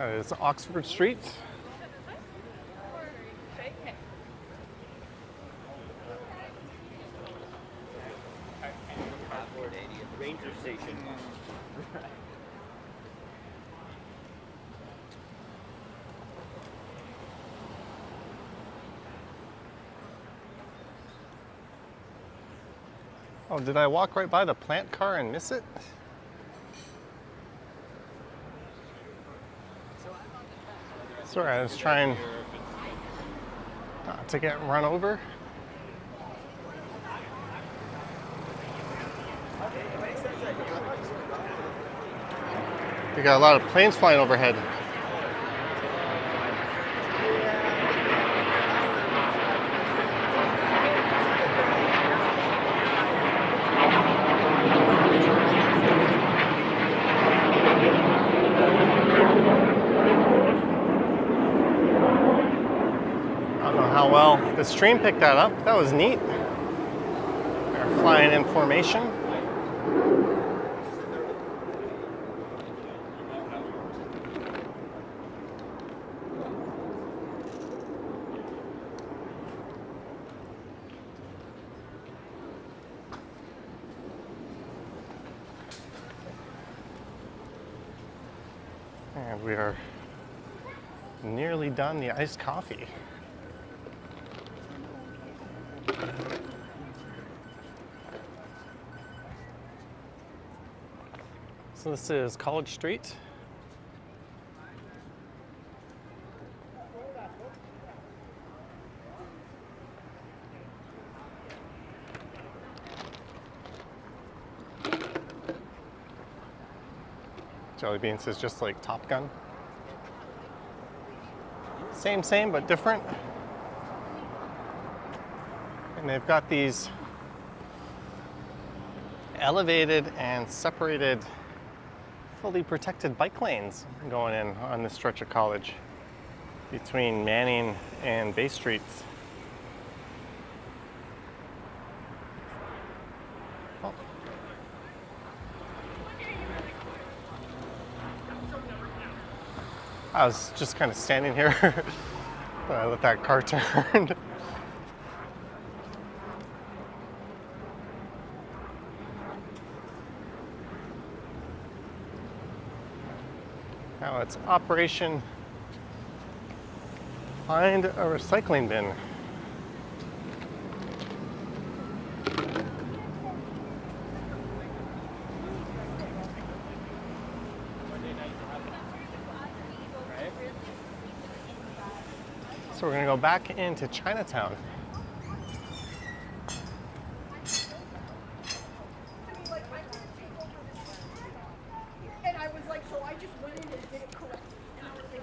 It's Oxford Street. Ranger Station. Oh, did I walk right by the plant car and miss it? Sorry, I was trying not to get run over. We got a lot of planes flying overhead. I don't know how well the stream picked that up. That was neat. They're flying in formation. And we are nearly done the iced coffee. So this is College Street. Jelly Beans is just like Top Gun. Same, but different. And they've got these elevated and separated, fully protected bike lanes going in on this stretch of College between Manning and Bay Streets. Oh. I was just kind of standing here, but I let that car turn. Now it's Operation Find a Recycling Bin. So we're gonna go back into Chinatown. And I was like, so I just went in and did it correctly. And I was like,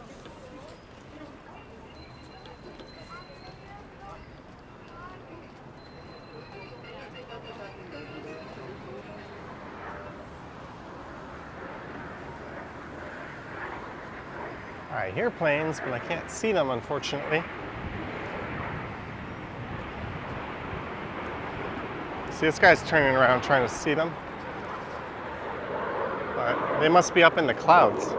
I hear planes, but I can't see them, unfortunately. See, this guy's turning around trying to see them. But they must be up in the clouds.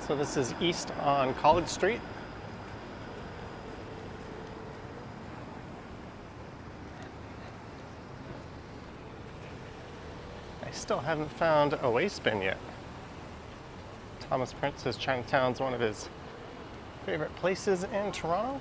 So this is east on College Street. I still haven't found a waste bin yet. Thomas Prince says Chinatown's one of his favorite places in Toronto.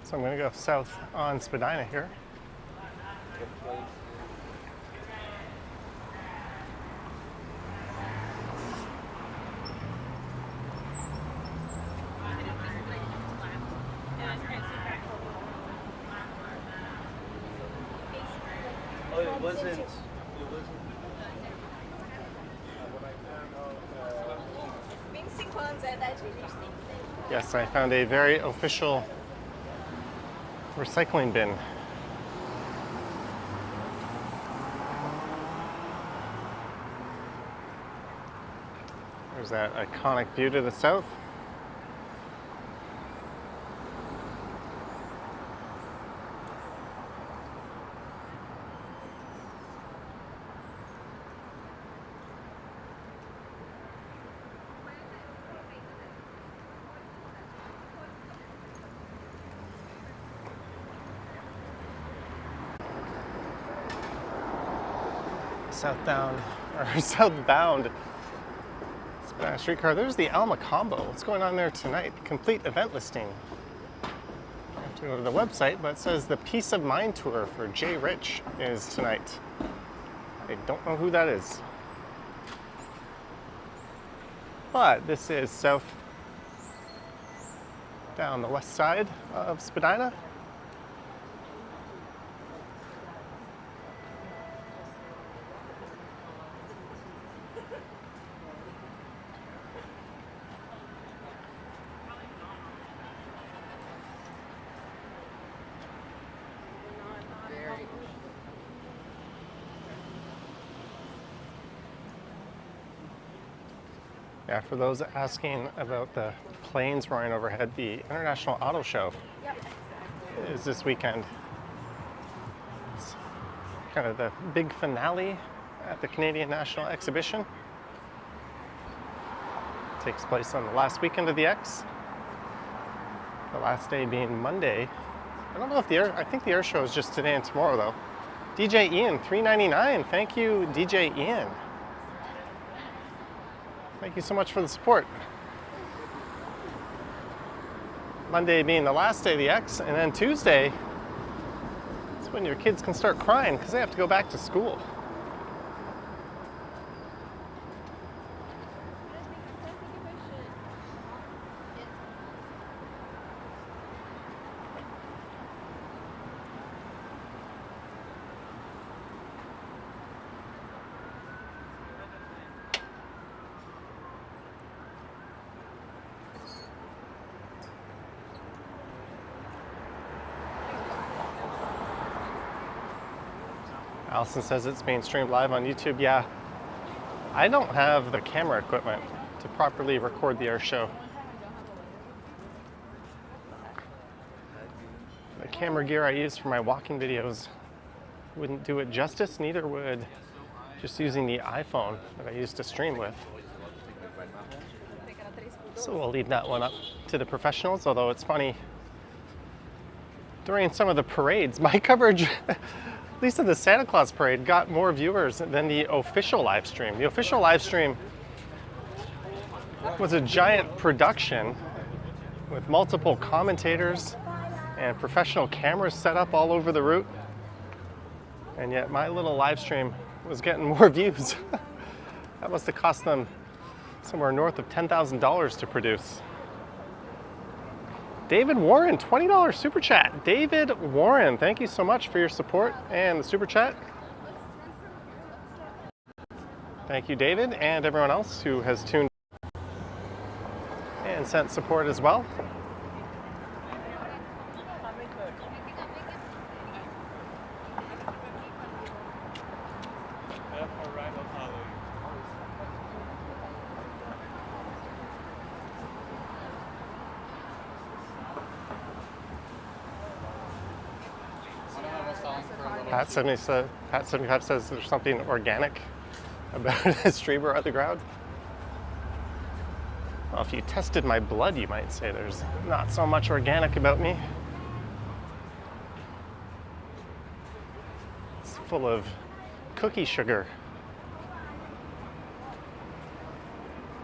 So I'm going to go south on Spadina here. Oh, it wasn't. Yes, I found a very official recycling bin. There's that iconic view to the south. southbound or southbound Spadina streetcar. There's the Alma Combo. What's going on there tonight? Complete event listing. I have to go to the website, but it says the Peace of Mind tour for Jay Rich is tonight. I don't know who that is. But this is south down the west side of Spadina. Yeah, for those asking about the planes roaring overhead, the International Auto Show is this weekend. It's kind of the big finale at the Canadian National Exhibition. It takes place on the last weekend of the X. The last day being Monday. I don't know if I think the air show is just today and tomorrow though. DJ Ian, $3.99. Thank you, DJ Ian. Thank you so much for the support. Monday being the last day of the X, and then Tuesday is when your kids can start crying because they have to go back to school. Allison says it's being streamed live on YouTube. Yeah, I don't have the camera equipment to properly record the air show. The camera gear I use for my walking videos wouldn't do it justice, neither would just using the iPhone that I used to stream with. So we'll leave that one up to the professionals, although it's funny, during some of the parades, my coverage, at least of the Santa Claus parade, got more viewers than the official live stream. The official live stream was a giant production with multiple commentators and professional cameras set up all over the route. And yet my little live stream was getting more views. That must have cost them somewhere north of $10,000 to produce. David Warren, $20 super chat. David Warren, thank you so much for your support and the super chat. Thank you, David, and everyone else who has tuned and sent support as well. Pat 75 says there's something organic about a streamer on the ground. Well, if you tested my blood, you might say there's not so much organic about me. It's full of cookie sugar.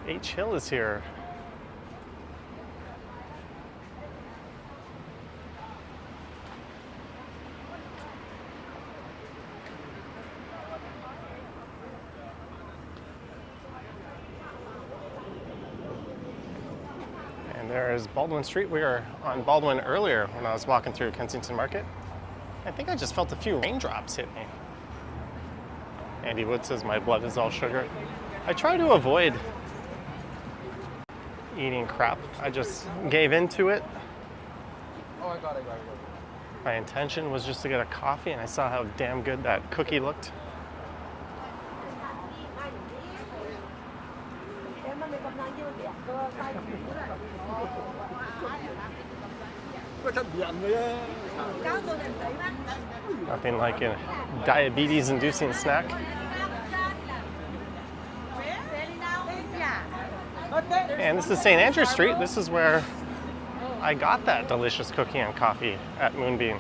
H. Hill is here. There's Baldwin Street. We were on Baldwin earlier when I was walking through Kensington Market. I think I just felt a few raindrops hit me. Andy Wood says my blood is all sugar. I try to avoid eating crap. I just gave into it. Oh, I got it. My intention was just to get a coffee, and I saw how damn good that cookie looked. Nothing like a diabetes-inducing snack. And this is St. Andrew Street. This is where I got that delicious cookie and coffee at Moonbeam.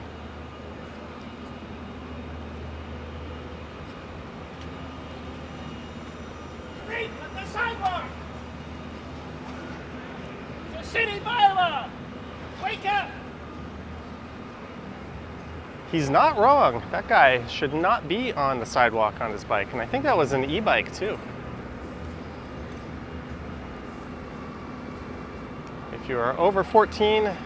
City bylaw! Wake up! He's not wrong. That guy should not be on the sidewalk on his bike. And I think that was an e-bike too. If you are over 14, and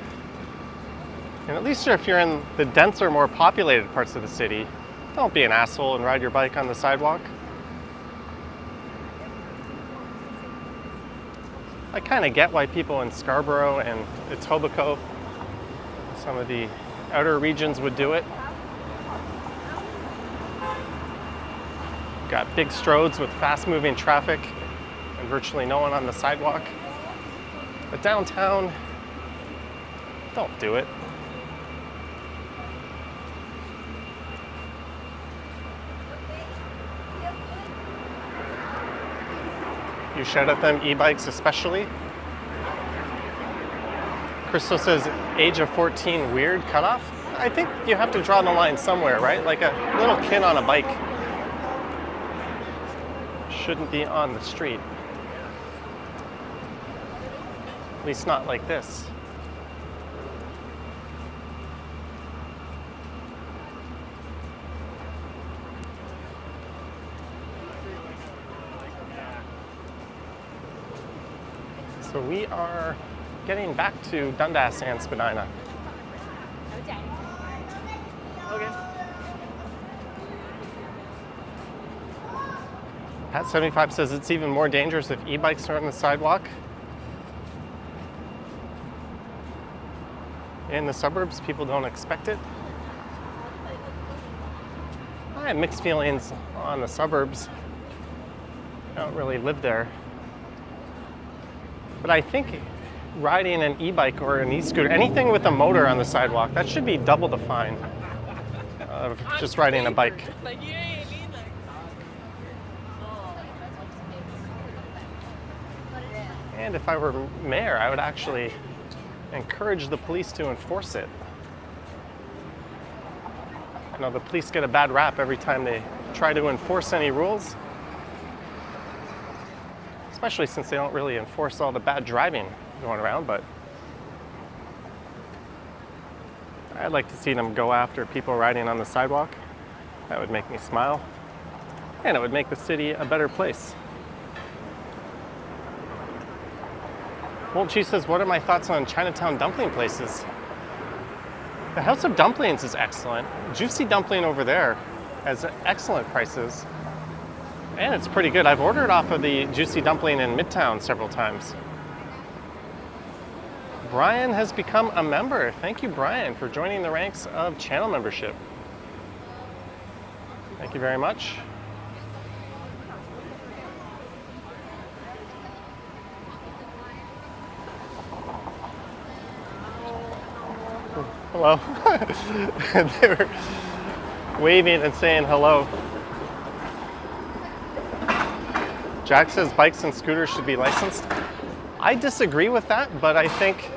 at least if you're in the denser, more populated parts of the city, don't be an asshole and ride your bike on the sidewalk. I kind of get why people in Scarborough and Etobicoke, some of the outer regions, would do it. Got big stroads with fast-moving traffic and virtually no one on the sidewalk. But downtown, don't do it. You shout at them, e-bikes especially. Crystal says, age of 14, weird cutoff? I think you have to draw the line somewhere, right? Like a little kid on a bike shouldn't be on the street. At least not like this. So we are getting back to Dundas and Spadina. Pat 75 says it's even more dangerous if e-bikes are on the sidewalk. In the suburbs, people don't expect it. I have mixed feelings on the suburbs. I don't really live there. But I think riding an e-bike or an e-scooter, anything with a motor on the sidewalk, that should be double the fine of just riding a bike. And if I were mayor, I would actually encourage the police to enforce it. You know, the police get a bad rap every time they try to enforce any rules, especially since they don't really enforce all the bad driving going around, but I'd like to see them go after people riding on the sidewalk. That would make me smile, and it would make the city a better place. Well, she says, what are my thoughts on Chinatown dumpling places? The House of Dumplings is excellent. Juicy Dumpling over there has excellent prices. And it's pretty good. I've ordered off of the Juicy Dumpling in Midtown several times. Brian has become a member. Thank you, Brian, for joining the ranks of channel membership. Thank you very much. Hello. They were waving and saying hello. Jack says bikes and scooters should be licensed. I disagree with that, but I think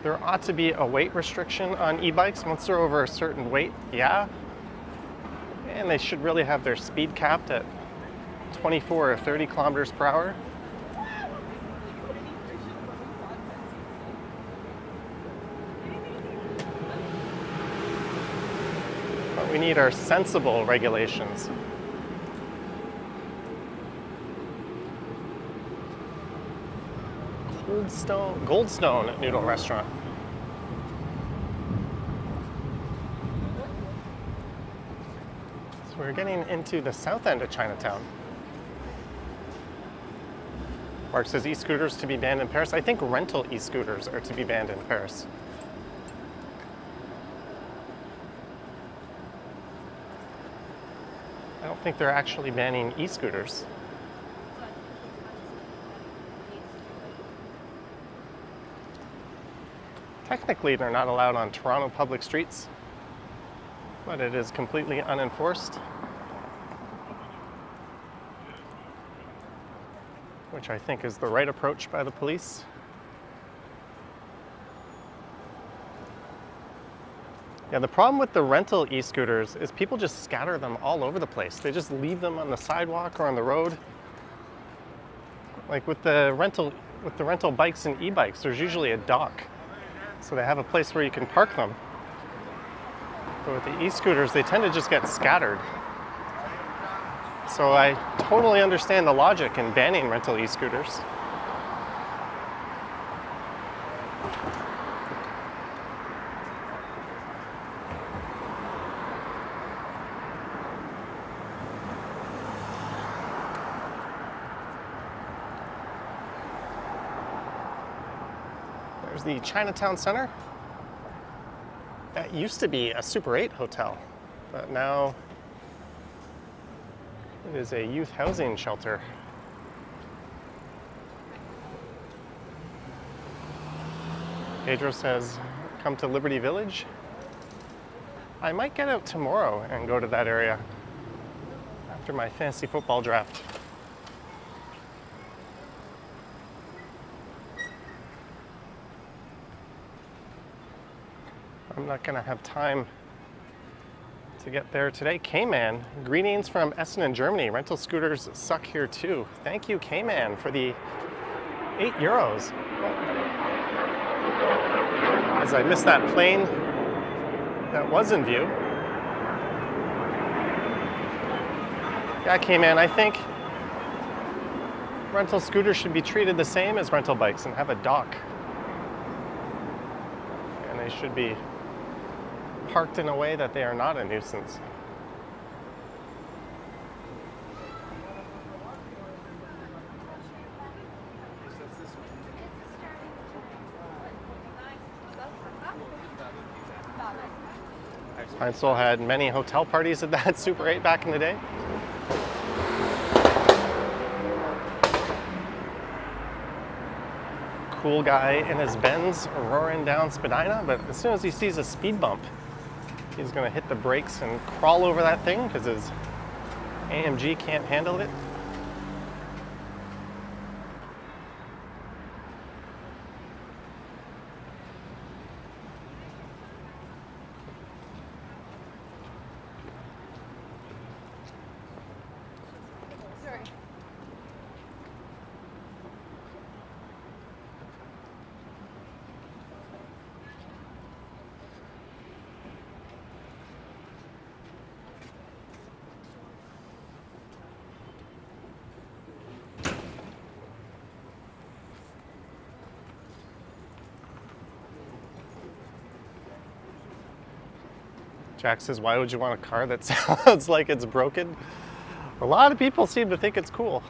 there ought to be a weight restriction on e-bikes. Once they're over a certain weight, yeah. And they should really have their speed capped at 24 or 30 kilometers per hour. We need our sensible regulations. Goldstone Noodle Restaurant. So we're getting into the south end of Chinatown. Mark says e-scooters to be banned in Paris. I think rental e-scooters are to be banned in Paris. I don't think they're actually banning e-scooters. Technically, they're not allowed on Toronto public streets, but it is completely unenforced, which I think is the right approach by the police. Yeah, the problem with the rental e-scooters is people just scatter them all over the place. They just leave them on the sidewalk or on the road. Like with the rental bikes and e-bikes, there's usually a dock. So they have a place where you can park them. But with the e-scooters, they tend to just get scattered. So I totally understand the logic in banning rental e-scooters. There's the Chinatown Center. That used to be a Super 8 hotel, but now it is a youth housing shelter. Pedro says, come to Liberty Village. I might get out tomorrow and go to that area after my fantasy football draft. I'm not gonna have time to get there today. K-Man, greetings from Essen in Germany. Rental scooters suck here too. Thank you, K-Man, for the €8. As I missed that plane that was in view. Yeah, K-Man, I think rental scooters should be treated the same as rental bikes and have a dock. And they should be parked in a way that they are not a nuisance. Heinzel had many hotel parties at that Super 8 back in the day. Cool guy in his Benz roaring down Spadina, but as soon as he sees a speed bump, he's gonna hit the brakes and crawl over that thing because his AMG can't handle it. Jack says, why would you want a car that sounds like it's broken? A lot of people seem to think it's cool.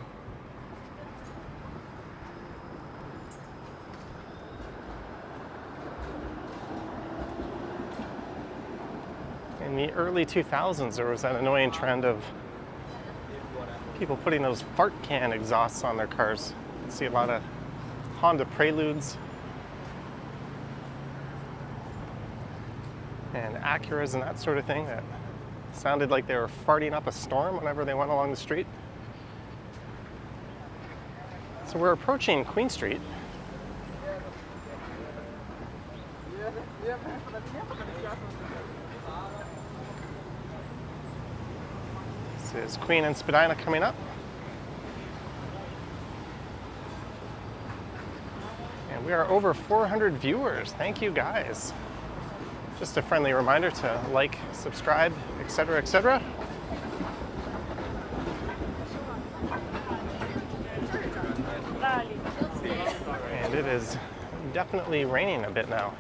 In the early 2000s, there was that annoying trend of people putting those fart can exhausts on their cars. You see a lot of Honda Preludes and Acuras and that sort of thing that sounded like they were farting up a storm whenever they went along the street. So we're approaching Queen Street. This is Queen and Spadina coming up. And we are over 400 viewers. Thank you guys. Just a friendly reminder to like, subscribe, etc., etc. And it is definitely raining a bit now.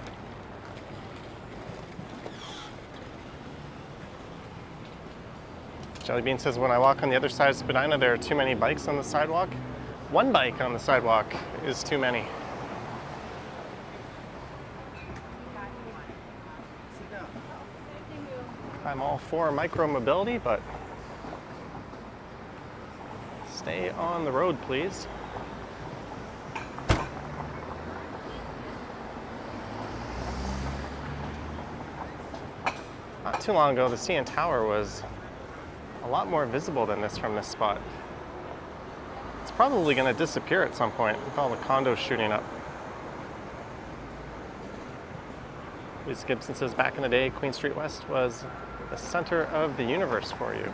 Jellybean says, when I walk on the other side of Spadina, there are too many bikes on the sidewalk. One bike on the sidewalk is too many. I'm all for micro-mobility, but stay on the road, please. Not too long ago, the CN Tower was a lot more visible than this from this spot. It's probably going to disappear at some point with all the condos shooting up. Lisa Gibson says, back in the day, Queen Street West was the center of the universe for you.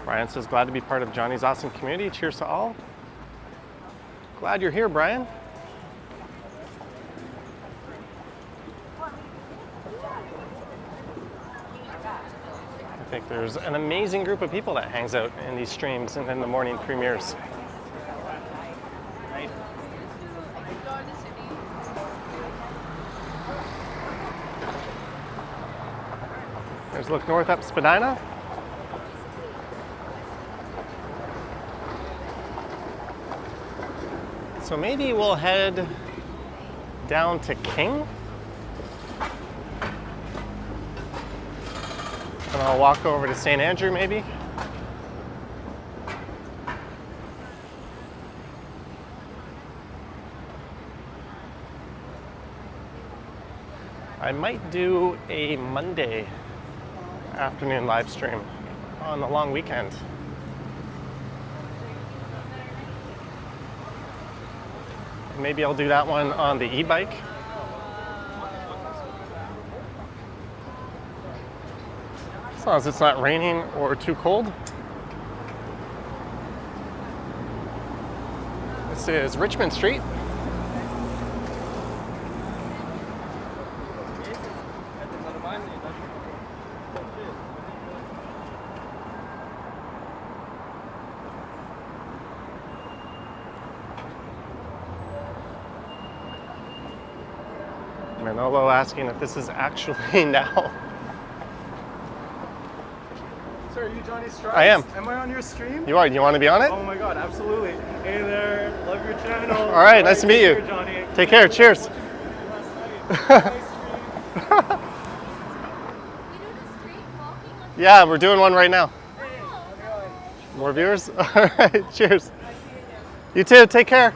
Brian says, glad to be part of Johnny's awesome community. Cheers to all. Glad you're here, Brian. I think there's an amazing group of people that hangs out in these streams and in the morning premieres. There's Look North up Spadina. So maybe we'll head down to King. And I'll walk over to St. Andrew maybe. I might do a Monday afternoon live stream on the long weekend. Maybe I'll do that one on the e-bike. As long as it's not raining or too cold. This is Richmond Street. Manolo asking if this is actually now. Sir, are you Johnny Strauss? I am. Am I on your stream? You are. You want to be on it? Oh my god, absolutely. Hey there, love your channel. All right, nice to meet you. Take care, Johnny. Take care. Cheers. Yeah, we're doing one right now. More viewers? All right, cheers. You too. Take care.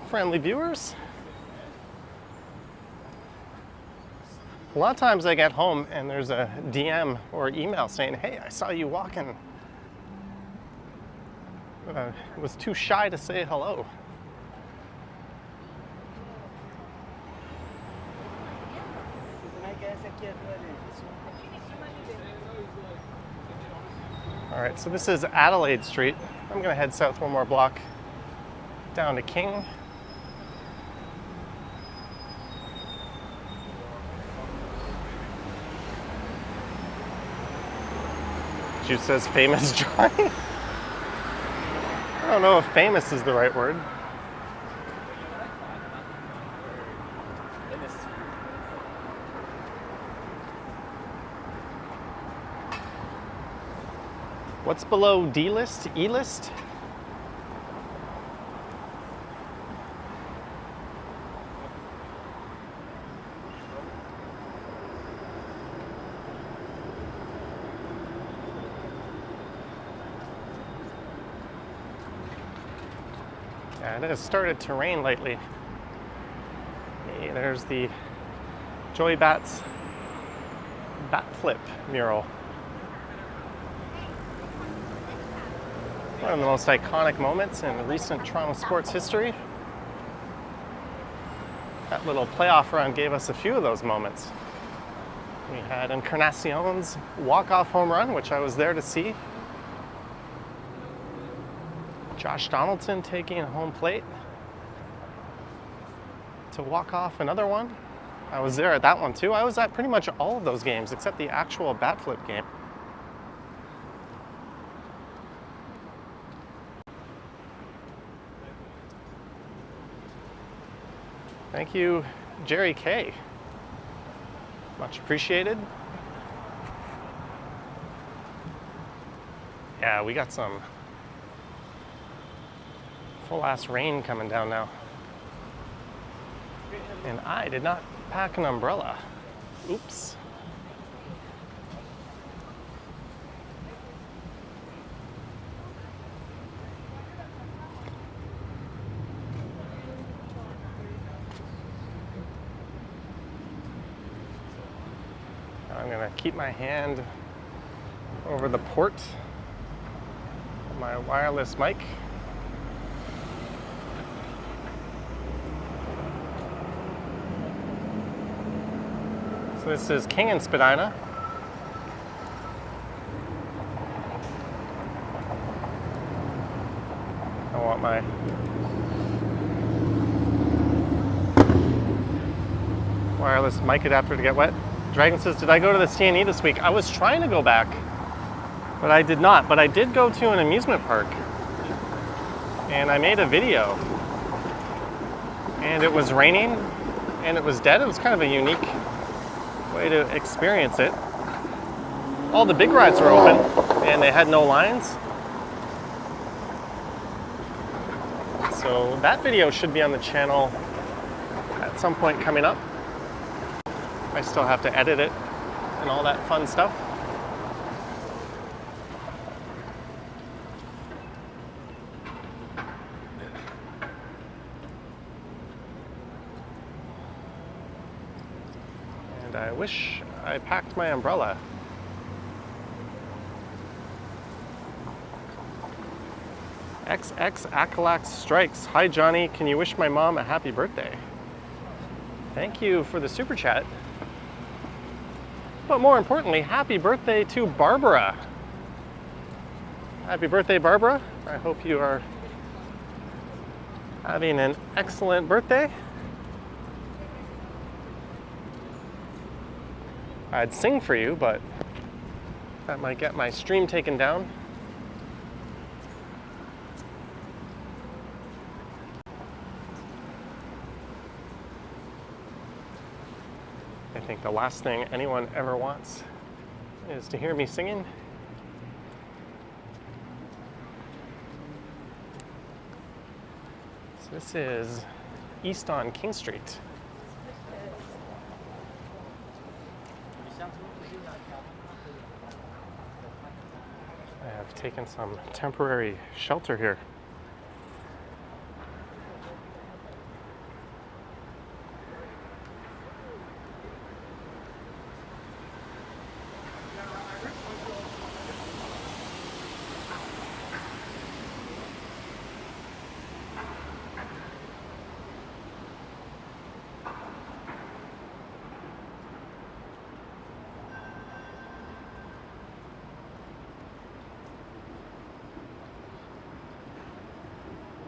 Friendly viewers. A lot of times I get home and there's a DM or email saying, hey, I saw you walking. Was too shy to say hello. All right, so this is Adelaide Street. I'm gonna head south one more block down to King. Juice says famous Johnny. I don't know if famous is the right word. What's below D-list? E-list? Yeah, it has started to rain lately. Hey, there's the Joey Bats bat flip mural. One of the most iconic moments in recent Toronto sports history. That little playoff run gave us a few of those moments. We had Encarnacion's walk-off home run, which I was there to see. Josh Donaldson taking home plate to walk off another one. I was there at that one too. I was at pretty much all of those games except the actual bat flip game. Thank you, Jerry K. Much appreciated. Yeah, we got some full-ass rain coming down now. And I did not pack an umbrella. Oops. I'm gonna keep my hand over the port of my wireless mic. So this is King and Spadina. I want my wireless mic adapter to get wet. Dragon says, did I go to the CNE this week? I was trying to go back, but I did not. But I did go to an amusement park, and I made a video. And it was raining, and it was dead. It was kind of a unique way to experience it. All the big rides were open, and they had no lines. So that video should be on the channel at some point coming up. I still have to edit it and all that fun stuff. And I wish I packed my umbrella. XX Akalax Strikes. Hi Johnny, can you wish my mom a happy birthday? Thank you for the super chat. But more importantly, happy birthday to Barbara. Happy birthday, Barbara. I hope you are having an excellent birthday. I'd sing for you, but that might get my stream taken down. I think the last thing anyone ever wants is to hear me singing. So this is East on King Street. I have taken some temporary shelter here.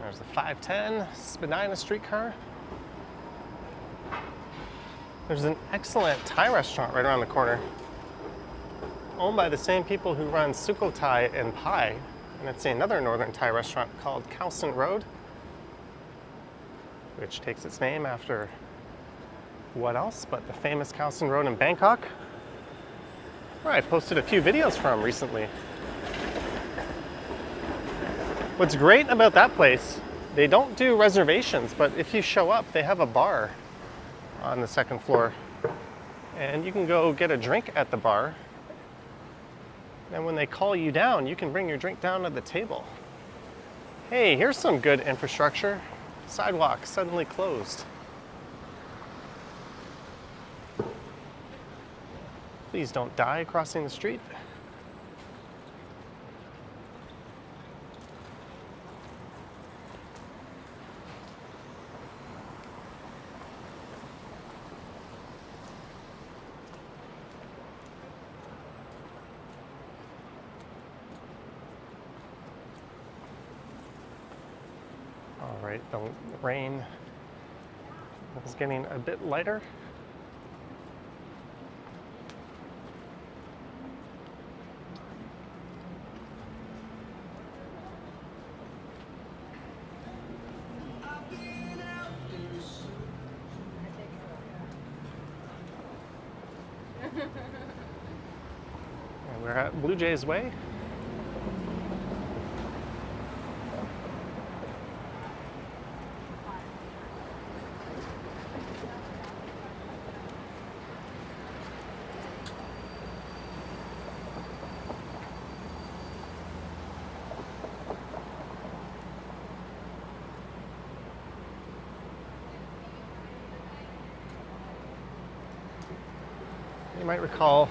There's the 510 Spadina streetcar. There's an excellent Thai restaurant right around the corner, owned by the same people who run Sukhothai and Pai, and it's another northern Thai restaurant called Kensington Road, which takes its name after what else but the famous Kensington Road in Bangkok, where I posted a few videos from recently. What's great about that place, they don't do reservations, but if you show up, they have a bar on the second floor. And you can go get a drink at the bar. And when they call you down, you can bring your drink down to the table. Hey, here's some good infrastructure. Sidewalk suddenly closed. Please don't die crossing the street. All right, the rain is getting a bit lighter. And we're at Blue Jays Way. You might recall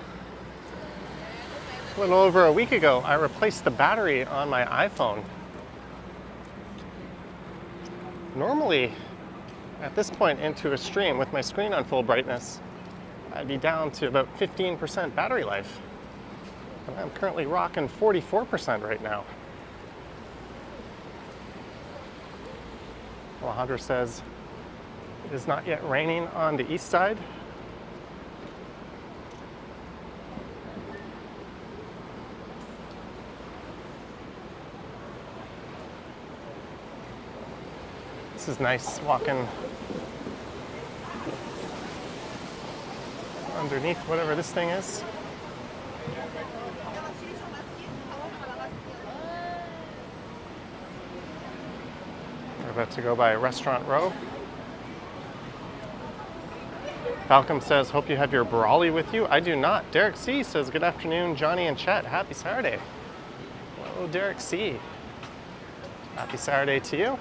a little over a week ago, I replaced the battery on my iPhone. Normally, at this point into a stream with my screen on full brightness, I'd be down to about 15% battery life. And I'm currently rocking 44% right now. Alejandro says it is not yet raining on the east side. This is nice walking underneath whatever this thing is. We're about to go by Restaurant Row. Falcom says, hope you have your brawly with you. I do not. Derek C says, good afternoon, Johnny and Chet. Happy Saturday. Hello, Derek C. Happy Saturday to you.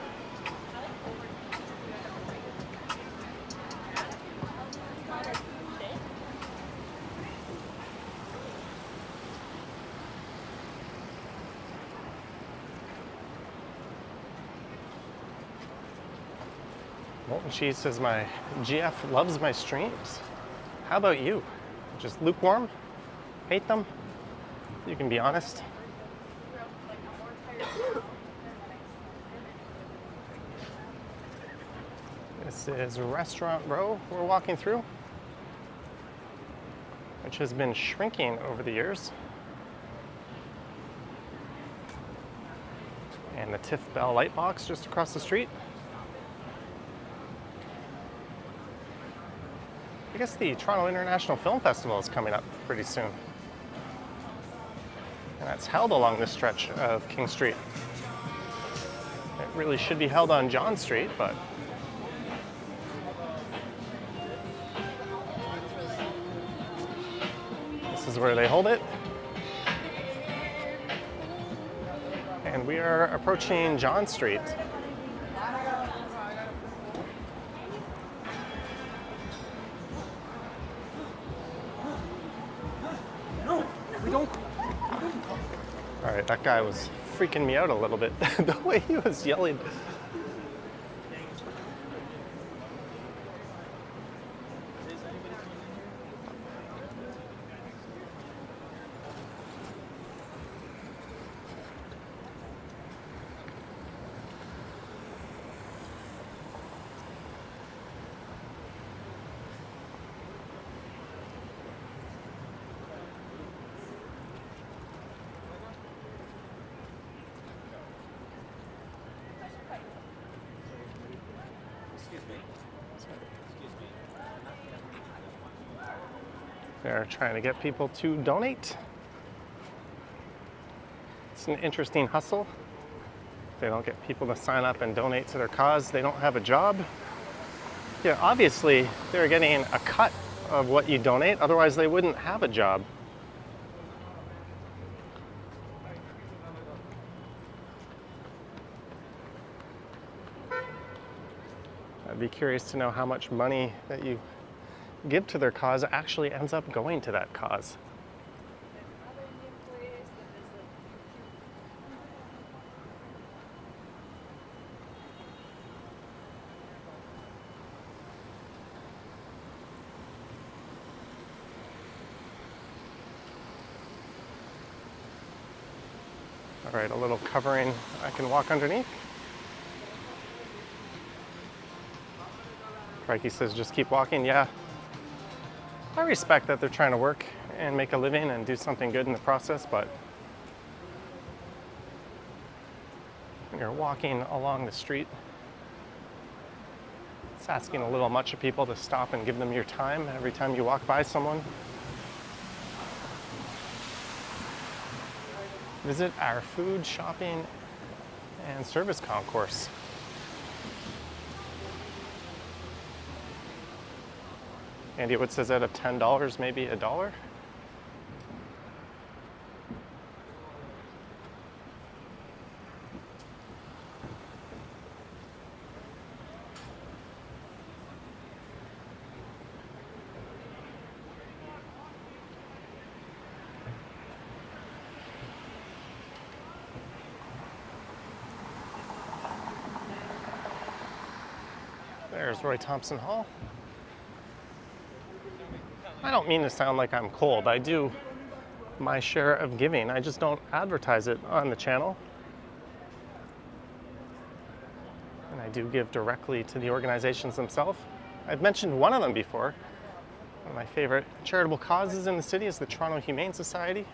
Molten Cheese says, my GF loves my streams. How about you? Just lukewarm? Hate them? You can be honest. This is Restaurant Row we're walking through, which has been shrinking over the years. And the Tiff Bell Lightbox just across the street. I guess the Toronto International Film Festival is coming up pretty soon. And that's held along this stretch of King Street. It really should be held on John Street, but this is where they hold it. And we are approaching John Street. All right, that guy was freaking me out a little bit. The way he was yelling. They're trying to get people to donate. It's an interesting hustle. They don't get people to sign up and donate to their cause. They don't have a job. Yeah, obviously they're getting a cut of what you donate, otherwise they wouldn't have a job. I'd be curious to know how much money that you give to their cause actually ends up going to that cause. All right, a little covering I can walk underneath. Crikey says just keep walking. Yeah, I respect that they're trying to work and make a living and do something good in the process, but when you're walking along the street, it's asking a little much of people to stop and give them your time every time you walk by someone. Visit our food, shopping, and service concourse. Andy, what says out of $10, maybe $1? There's Roy Thompson Hall. I don't mean to sound like I'm cold. I do my share of giving. I just don't advertise it on the channel. And I do give directly to the organizations themselves. I've mentioned one of them before. One of my favorite charitable causes in the city is the Toronto Humane Society.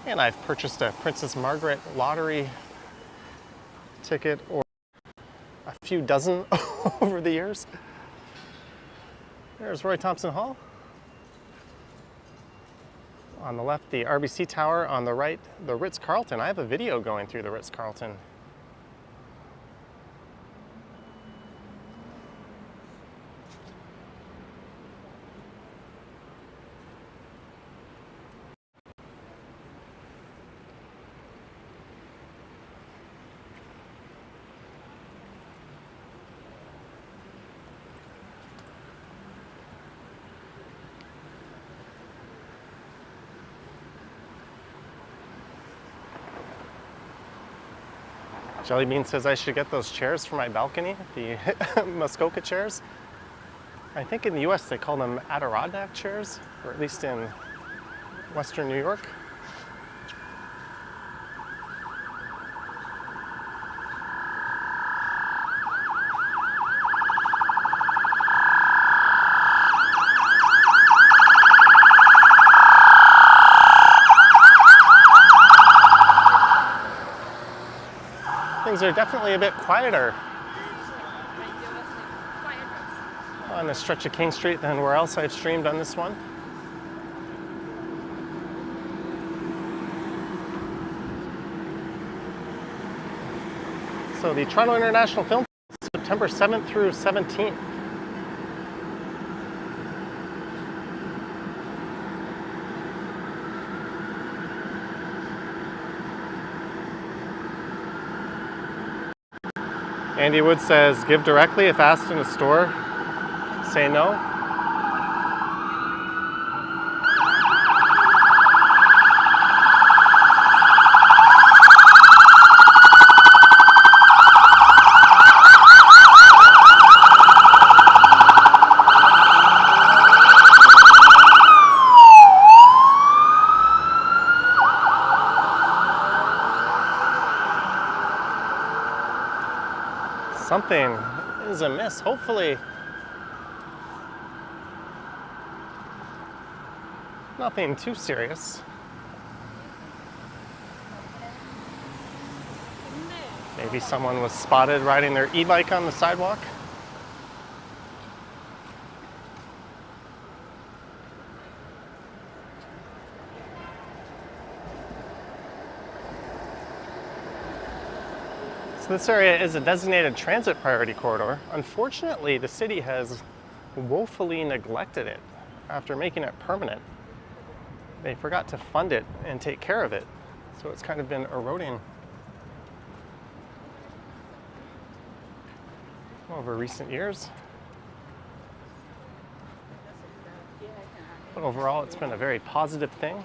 And I've purchased a Princess Margaret lottery ticket or a few dozen over the years. There's Roy Thompson Hall. On the left, the RBC Tower. On the right, the Ritz-Carlton. I have a video going through the Ritz-Carlton. Jellybean says I should get those chairs for my balcony, the Muskoka chairs. I think in the US they call them Adirondack chairs, or at least in Western New York. Things are definitely a bit quieter on this stretch of King Street than where else I've streamed on this one. So the Toronto International Film Festival, September 7th through 17th. Andy Wood says, give directly if asked in a store. Say no. Something is amiss. Hopefully, nothing too serious. Maybe someone was spotted riding their e-bike on the sidewalk. So this area is a designated transit priority corridor. Unfortunately, the city has woefully neglected it after making it permanent. They forgot to fund it and take care of it, so it's kind of been eroding over recent years. But overall, it's been a very positive thing.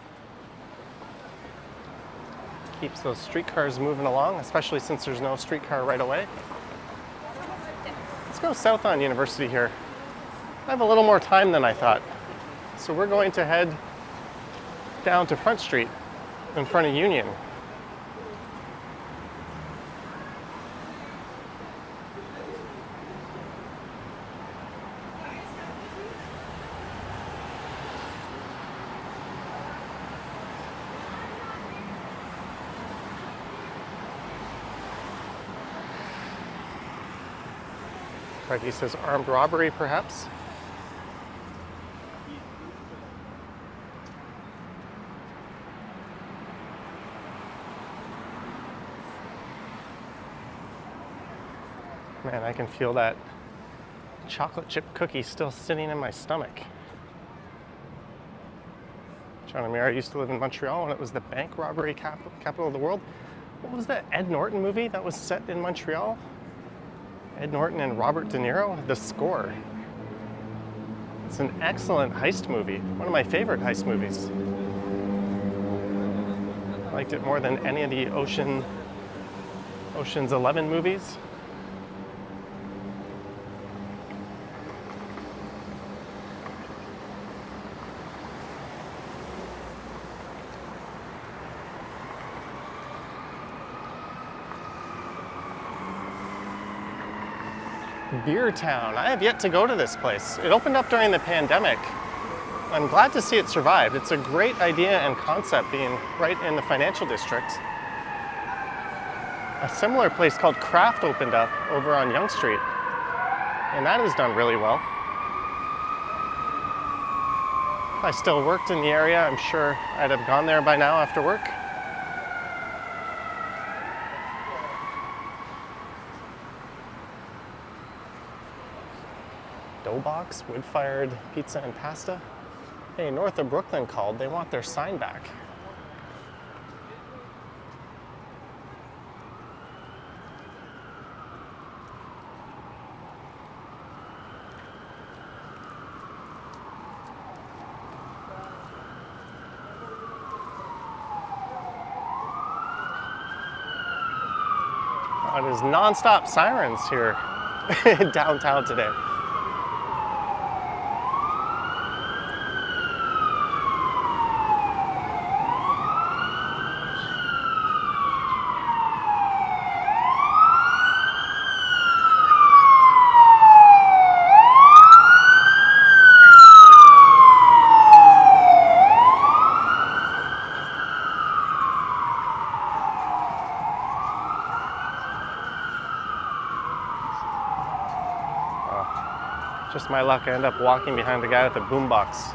Keeps those streetcars moving along, especially since there's no streetcar right away. Let's go south on University here. I have a little more time than I thought. So we're going to head down to Front Street in front of Union. He says armed robbery, perhaps. Man, I can feel that chocolate chip cookie still sitting in my stomach. John and Mira used to live in Montreal when it was the bank robbery capital of the world. What was that Ed Norton movie that was set in Montreal? Ed Norton and Robert De Niro, The Score. It's an excellent heist movie, one of my favorite heist movies. I liked it more than any of the Ocean Ocean's 11 movies. Beer Town. I have yet to go to this place. It opened up during the pandemic. I'm glad to see it survived. It's a great idea and concept being right in the financial district. A similar place called Craft opened up over on Yonge Street, and that has done really well. If I still worked in the area, I'm sure I'd have gone there by now after work. Doughbox, wood-fired pizza and pasta. Hey, north of Brooklyn called. They want their sign back. It is non-stop sirens here downtown today. Just my luck, I end up walking behind the guy with the boombox.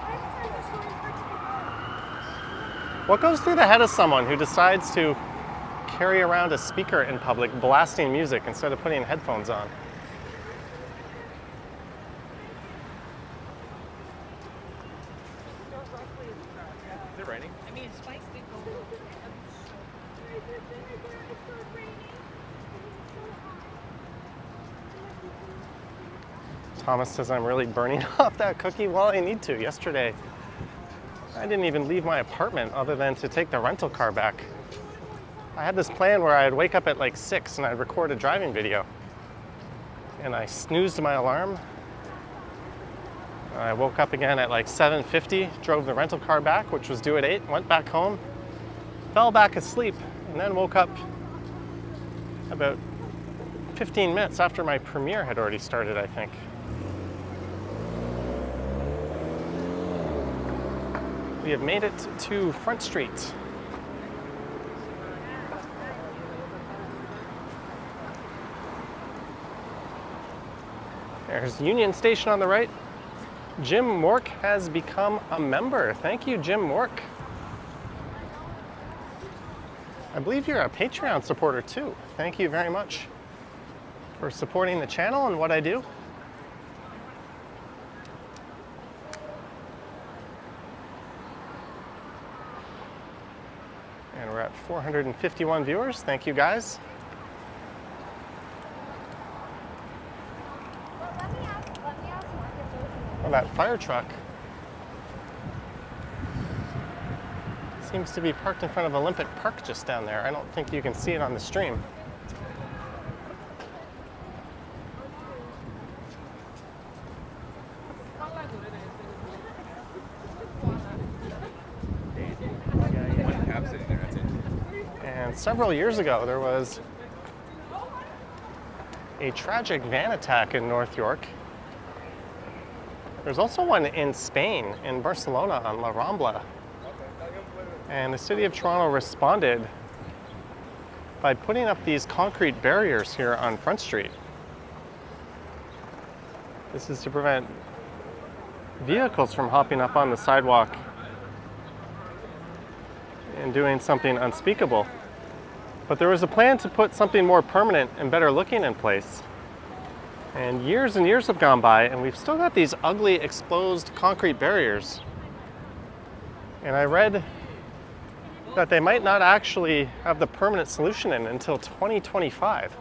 What goes through the head of someone who decides to carry around a speaker in public blasting music instead of putting headphones on? Is it raining? I mean, Spike's did go. Thomas says I'm really burning off that cookie. Well, I need to. Yesterday, I didn't even leave my apartment other than to take the rental car back. I had this plan where I'd wake up at like 6 and I'd record a driving video. And I snoozed my alarm. I woke up again at like 7:50, drove the rental car back, which was due at 8, went back home, fell back asleep, and then woke up about 15 minutes after my premiere had already started, I think. We have made it to Front Street. There's Union Station on the right. Jim Mork has become a member. Thank you, Jim Mork. I believe you're a Patreon supporter too. Thank you very much for supporting the channel and what I do. And we're at 451 viewers. Thank you, guys. Oh, that fire truck seems to be parked in front of Olympic Park just down there. I don't think you can see it on the stream. And several years ago, there was a tragic van attack in North York. There's also one in Spain, in Barcelona, on La Rambla. And the city of Toronto responded by putting up these concrete barriers here on Front Street. This is to prevent vehicles from hopping up on the sidewalk and doing something unspeakable. But there was a plan to put something more permanent and better looking in place. And years have gone by, and we've still got these ugly exposed concrete barriers. And I read that they might not actually have the permanent solution in until 2025.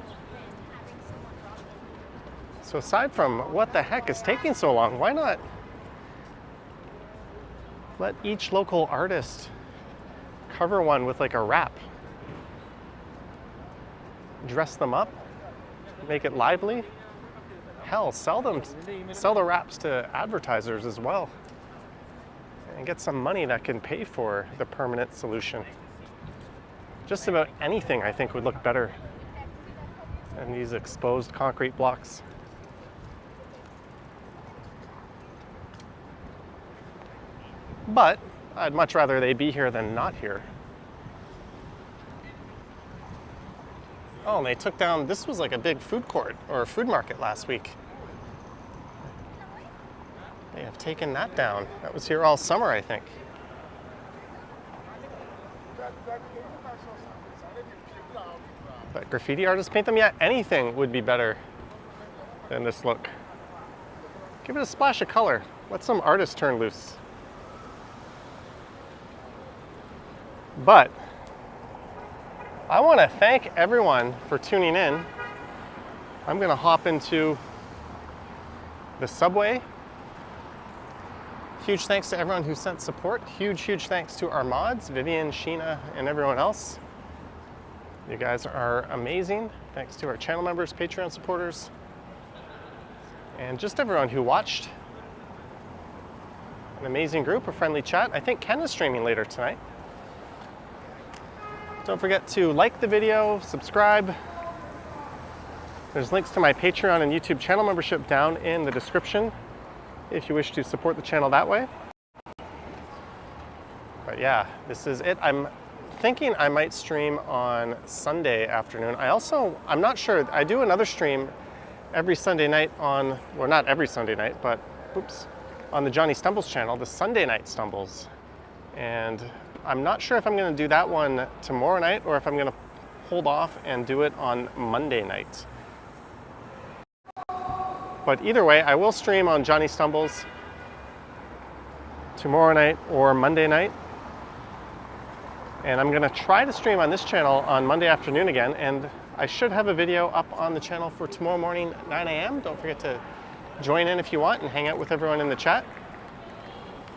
So aside from what the heck is taking so long, why not let each local artist cover one with like a wrap? dress them up, make it lively. Hell, sell the wraps to advertisers as well, and get some money that can pay for the permanent solution. Just about anything I think would look better than these exposed concrete blocks. But I'd much rather they be here than not here. Oh, and they took down, this was like a big food court or a food market last week. They have taken that down. That was here all summer, I think. But graffiti artists paint them? Yeah, anything would be better than this look. Give it a splash of color. Let some artists turn loose. But I want to thank everyone for tuning in. I'm going to hop into the subway. Huge thanks to everyone who sent support. Huge thanks to our mods, Vivian, Sheena, and everyone else. You guys are amazing. Thanks to our channel members, Patreon supporters, and just everyone who watched. An amazing group, a friendly chat. I think Ken is streaming later tonight. Don't forget to like the video, subscribe. There's links to my Patreon and YouTube channel membership down in the description if you wish to support the channel that way. But yeah, this is it. I'm thinking I might stream on Sunday afternoon. I'm not sure, I do another stream every Sunday night on, well, not every Sunday night, but on the Johnny Stumbles channel, the Sunday Night Stumbles. And I'm not sure if I'm going to do that one tomorrow night or if I'm going to hold off and do it on Monday night. But either way, I will stream on Johnny Stumbles tomorrow night or Monday night. And I'm going to try to stream on this channel on Monday afternoon again. And I should have a video up on the channel for tomorrow morning, 9 a.m. Don't forget to join in if you want and hang out with everyone in the chat.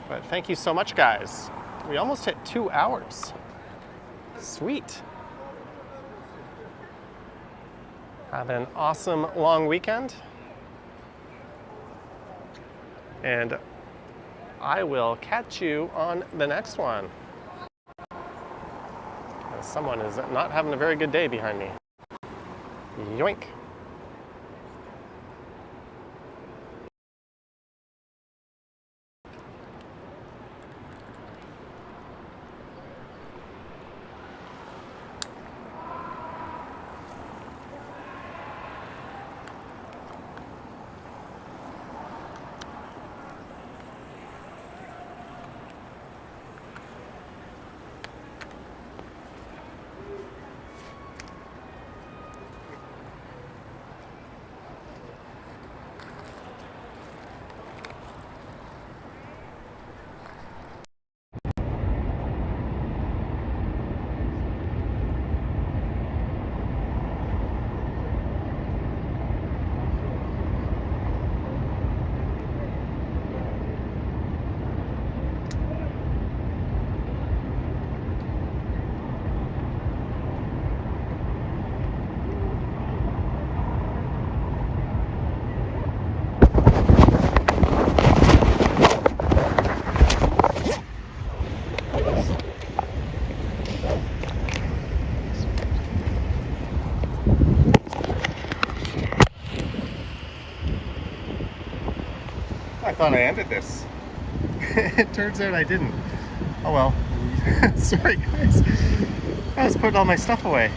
But thank you so much, guys. We almost hit 2 hours. Sweet. Have an awesome long weekend. And I will catch you on the next one. Someone is not having a very good day behind me. Yoink. I thought I ended this. It turns out I didn't. Oh well. Sorry guys. I was putting all my stuff away.